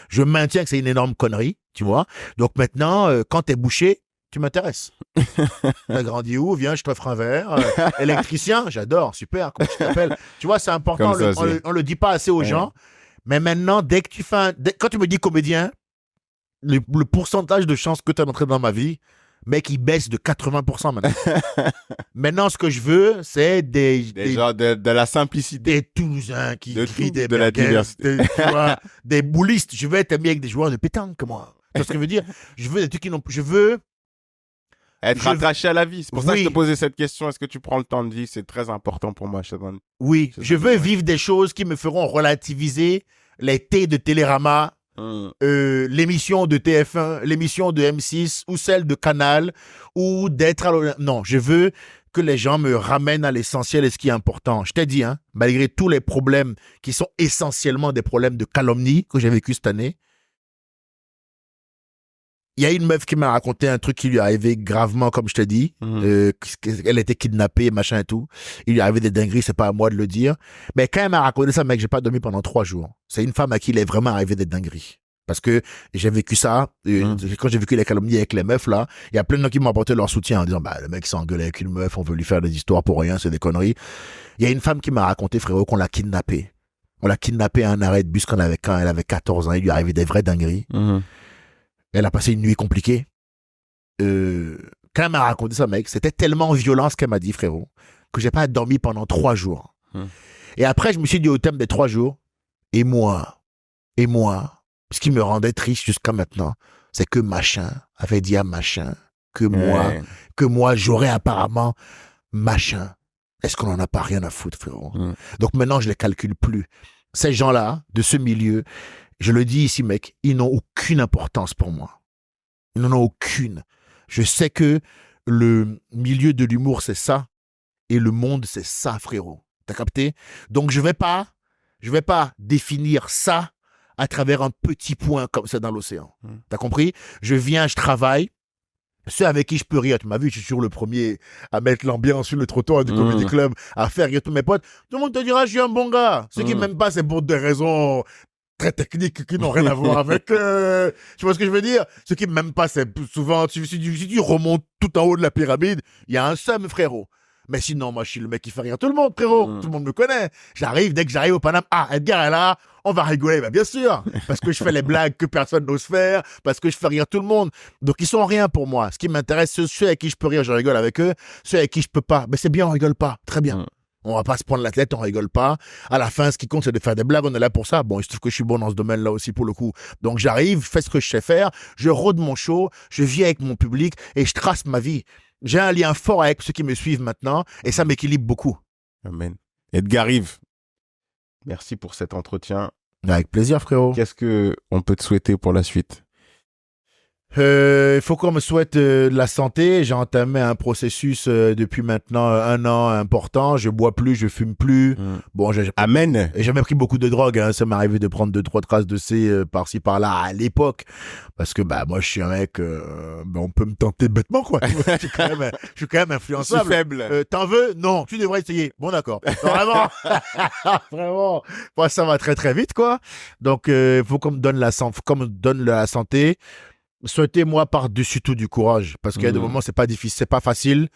Je maintiens que c'est une énorme connerie, tu vois. Donc maintenant, quand t'es bouché, tu m'intéresses. T'as grandi où? Viens, je t'offre un verre. Électricien, j'adore, super. Comment tu t'appelles? Tu vois, c'est important. On le dit pas assez aux gens. Mais maintenant, dès que quand tu me dis comédien, le pourcentage de chances que tu es entré dans ma vie, mec, il baisse de 80% maintenant. Maintenant, ce que je veux, c'est des gens de la simplicité. Des Toulousains qui crient de la diversité. Des boulistes. Je veux être ami avec des joueurs de pétanque, moi. Tu vois ce que je veux dire? Je veux des trucs qui n'ont... Je veux... Être attaché à la vie. C'est pour ça que je te posais cette question. Est-ce que tu prends le temps de vivre? C'est très important pour moi. Oui, je veux vivre des choses qui me feront relativiser les thés de Télérama, l'émission de TF1, l'émission de M6 ou celle de Canal, ou d'être à Non, je veux que les gens me ramènent à l'essentiel et ce qui est important. Je t'ai dit, hein, malgré tous les problèmes qui sont essentiellement des problèmes de calomnie que j'ai vécu cette année, il y a une meuf qui m'a raconté un truc qui lui est arrivé gravement, comme je t'ai dit. Elle était kidnappée, machin et tout. Il lui est arrivé des dingueries, c'est pas à moi de le dire. Mais quand elle m'a raconté ça, mec, j'ai pas dormi pendant 3 jours. C'est une femme à qui il est vraiment arrivé des dingueries. Parce que j'ai vécu ça, quand j'ai vécu les calomnies avec les meufs, là, il y a plein de gens qui m'ont apporté leur soutien en disant, bah, le mec s'est engueulé avec une meuf, on veut lui faire des histoires pour rien, c'est des conneries. Il y a une femme qui m'a raconté, frérot, qu'on l'a kidnappée. On l'a kidnappée à un arrêt de bus quand elle avait 14 ans. Il lui est arrivé des vraies dingueries. Elle a passé une nuit compliquée. Quand quand elle m'a raconté ça, mec, c'était tellement violent ce qu'elle m'a dit, frérot, que j'ai pas dormi pendant 3 jours. Et après, je me suis dit au thème des 3 jours, et moi, ce qui me rendait triste jusqu'à maintenant, c'est que machin avait dit à machin que moi, j'aurais apparemment machin. Est-ce qu'on en a pas rien à foutre, frérot? Donc maintenant, je les calcule plus. Ces gens-là, de ce milieu, je le dis ici, mec, ils n'ont aucune importance pour moi. Ils n'en ont aucune. Je sais que le milieu de l'humour, c'est ça. Et le monde, c'est ça, frérot. T'as capté? Donc, je vais pas définir ça à travers un petit point comme ça dans l'océan. T'as compris? Je viens, je travaille. Ceux avec qui je peux rire, tu m'as vu, je suis toujours le premier à mettre l'ambiance sur le trottoir du Comedy Club, à faire rire tous mes potes. Tout le monde te dira, je suis un bon gars. Ceux qui m'aiment pas, c'est pour des raisons très techniques qui n'ont rien à voir avec... Tu vois ce que je veux dire? Ceux qui m'aiment pas, c'est souvent... Si tu remontes tout en haut de la pyramide, il y a un seum, frérot. Mais sinon, moi, je suis le mec qui fait rire tout le monde, frérot. Tout le monde me connaît. Dès que j'arrive au Paname, Edgar est là, on va rigoler. Ben, bien sûr. Parce que je fais les blagues que personne n'ose faire, parce que je fais rire tout le monde. Donc, ils sont rien pour moi. Ce qui m'intéresse, ceux avec qui je peux rire, je rigole avec eux. Ceux avec qui je peux pas, ben, c'est bien, on rigole pas. Très bien. On va pas se prendre la tête, on rigole pas. À la fin, ce qui compte, c'est de faire des blagues. On est là pour ça. Bon, il se trouve que je suis bon dans ce domaine-là aussi, pour le coup. Donc, j'arrive, je fais ce que je sais faire. Je rôde mon show. Je vis avec mon public et je trace ma vie. J'ai un lien fort avec ceux qui me suivent maintenant et ça m'équilibre beaucoup. Amen. Edgar Yves, merci pour cet entretien. Avec plaisir, frérot. Qu'est-ce qu'on peut te souhaiter pour la suite? Il faut qu'on me souhaite de la santé. J'ai entamé un processus depuis maintenant 1 an important. Je bois plus, je fume plus. Bon, Amen. J'ai jamais pris beaucoup de drogue. Hein. Ça m'est arrivé de prendre 2-3 traces de C par-ci par-là à l'époque. Parce que moi, je suis un mec. On peut me tenter bêtement, quoi. je suis quand même influençable. Je suis faible. T'en veux? Non, tu devrais essayer. Bon, d'accord. Vraiment, vraiment. Moi, ça va très très vite, quoi. Donc, il faut qu'on me donne la santé. Souhaitez-moi par-dessus tout du courage, parce qu'il y a des moments c'est pas difficile, c'est pas facile.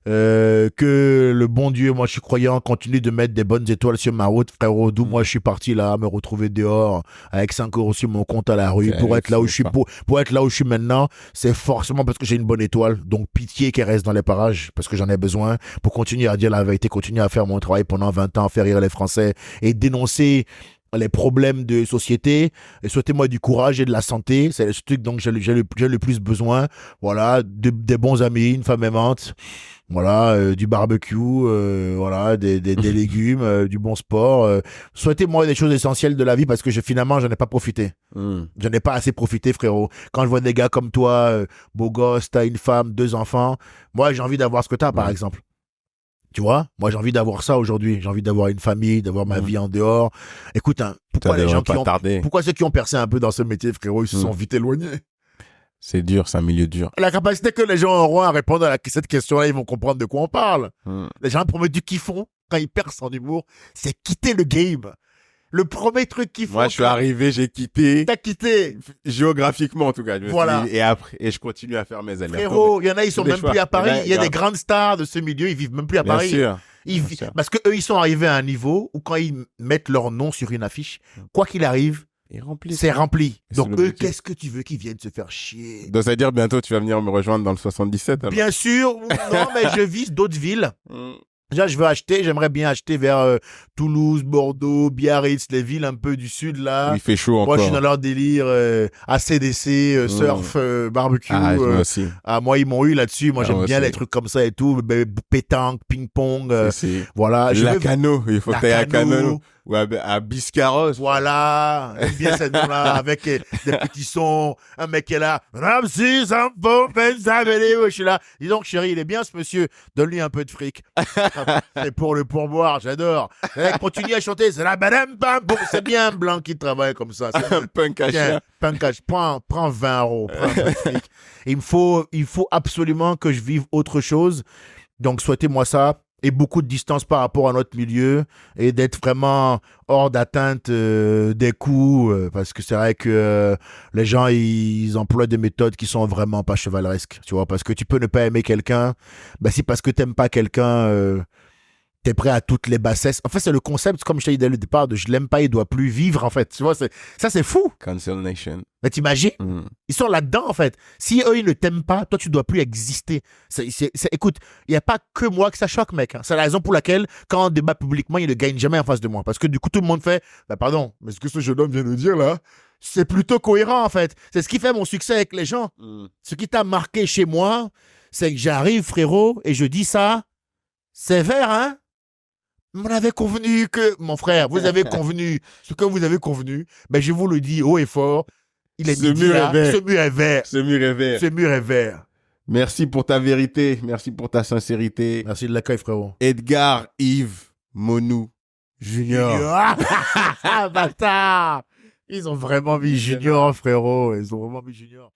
Que le bon Dieu, moi je suis croyant, continue de mettre des bonnes étoiles sur ma route, frérot. D'où moi je suis parti là, me retrouver dehors avec 5 € sur mon compte à la rue pour être là où je suis, pour être là où je suis maintenant. C'est forcément parce que j'ai une bonne étoile. Donc pitié qu'elle reste dans les parages, parce que j'en ai besoin pour continuer à dire la vérité, continuer à faire mon travail pendant 20 ans, faire rire les Français et dénoncer les problèmes de société. Et souhaitez-moi du courage et de la santé. C'est le truc dont j'ai le plus besoin. Voilà, des bons amis, une femme aimante. Voilà, du barbecue, voilà, des légumes, du bon sport. Souhaitez-moi des choses essentielles de la vie parce que finalement, j'en ai pas profité. J'en ai pas assez profité, frérot. Quand je vois des gars comme toi, beau gosse, t'as une femme, 2 enfants, moi, j'ai envie d'avoir ce que t'as, par exemple. Tu vois, moi j'ai envie d'avoir ça aujourd'hui. J'ai envie d'avoir une famille, d'avoir ma vie en dehors. Écoute, pourquoi ceux qui ont percé un peu dans ce métier, frérot, ils se sont vite éloignés? C'est dur, c'est un milieu dur. La capacité que les gens auront à répondre à cette question-là, ils vont comprendre de quoi on parle. Les gens, le premier truc qu'ils font quand ils percent en humour, c'est quitter le game. Le premier truc qu'ils font. Moi, je suis arrivé, j'ai quitté. T'as quitté. Géographiquement, en tout cas. Voilà. Et je continue à faire mes allers. Frérot, il y en a, ils sont même plus à Paris. Il y a des grandes stars de ce milieu, ils vivent même plus à Paris. Bien sûr. Parce que eux, ils sont arrivés à un niveau où quand ils mettent leur nom sur une affiche, quoi qu'il arrive, c'est rempli. Donc eux, qu'est-ce que tu veux qu'ils viennent se faire chier? Donc ça veut dire bientôt tu vas venir me rejoindre dans le 77 alors. Bien sûr, non, mais je vise d'autres villes. Déjà, j'aimerais bien acheter vers Toulouse, Bordeaux, Biarritz, les villes un peu du sud, là. Il fait chaud encore. Moi, je suis dans leur délire, ACDC, surf, barbecue. Moi aussi. Moi, ils m'ont eu là-dessus. Moi, j'aime bien les trucs comme ça et tout. Pétanque, ping-pong. Voilà. Cano, il faut que tu ailles à Cano. Ou à Biscarrosse. Voilà. J'aime bien cette nom-là, avec des petits sons. Un mec qui est là. Ramsis, je suis là. Dis donc, chérie, il est bien ce monsieur. Donne-lui un peu de fric. C'est pour le pourboire, j'adore. Continue à chanter. C'est la madame. C'est bien un blanc qui travaille comme ça. Un punk à chien. Punk à chien. Prends 20 €. Prends un peu de fric. Il faut absolument que je vive autre chose. Donc, souhaitez-moi ça. Et beaucoup de distance par rapport à notre milieu et d'être vraiment hors d'atteinte des coups parce que c'est vrai que les gens ils emploient des méthodes qui sont vraiment pas chevaleresques, tu vois, parce que tu peux ne pas aimer quelqu'un, c'est parce que t'aimes pas quelqu'un T'es prêt à toutes les bassesses. En fait, c'est le concept, comme je t'ai dit dès le départ, de je l'aime pas, il doit plus vivre, en fait. Tu vois, ça, c'est fou. Cancel Nation. Mais t'imagines? Mm. Ils sont là-dedans, en fait. Si eux, ils ne t'aiment pas, toi, tu dois plus exister. Écoute, il n'y a pas que moi que ça choque, mec. Hein. C'est la raison pour laquelle, quand on débat publiquement, il ne gagne jamais en face de moi. Parce que du coup, tout le monde fait, bah pardon, mais ce que ce jeune homme vient de dire, là, c'est plutôt cohérent, en fait. C'est ce qui fait mon succès avec les gens. Mm. Ce qui t'a marqué chez moi, c'est que j'arrive, frérot, et je dis ça, sévère, hein? On avait convenu que, mon frère, vous avez convenu ce que vous avez convenu, ben je vous le dis haut et fort, il est Ce midi mur là, est vert. ce mur est vert. Ce mur est vert. Ce mur est vert. Merci pour ta vérité. Merci pour ta sincérité. Merci de l'accueil, frérot. Edgar Yves Monou Junior. Bâtard. Ils ont vraiment mis Junior, frérot. Ils ont vraiment mis Junior.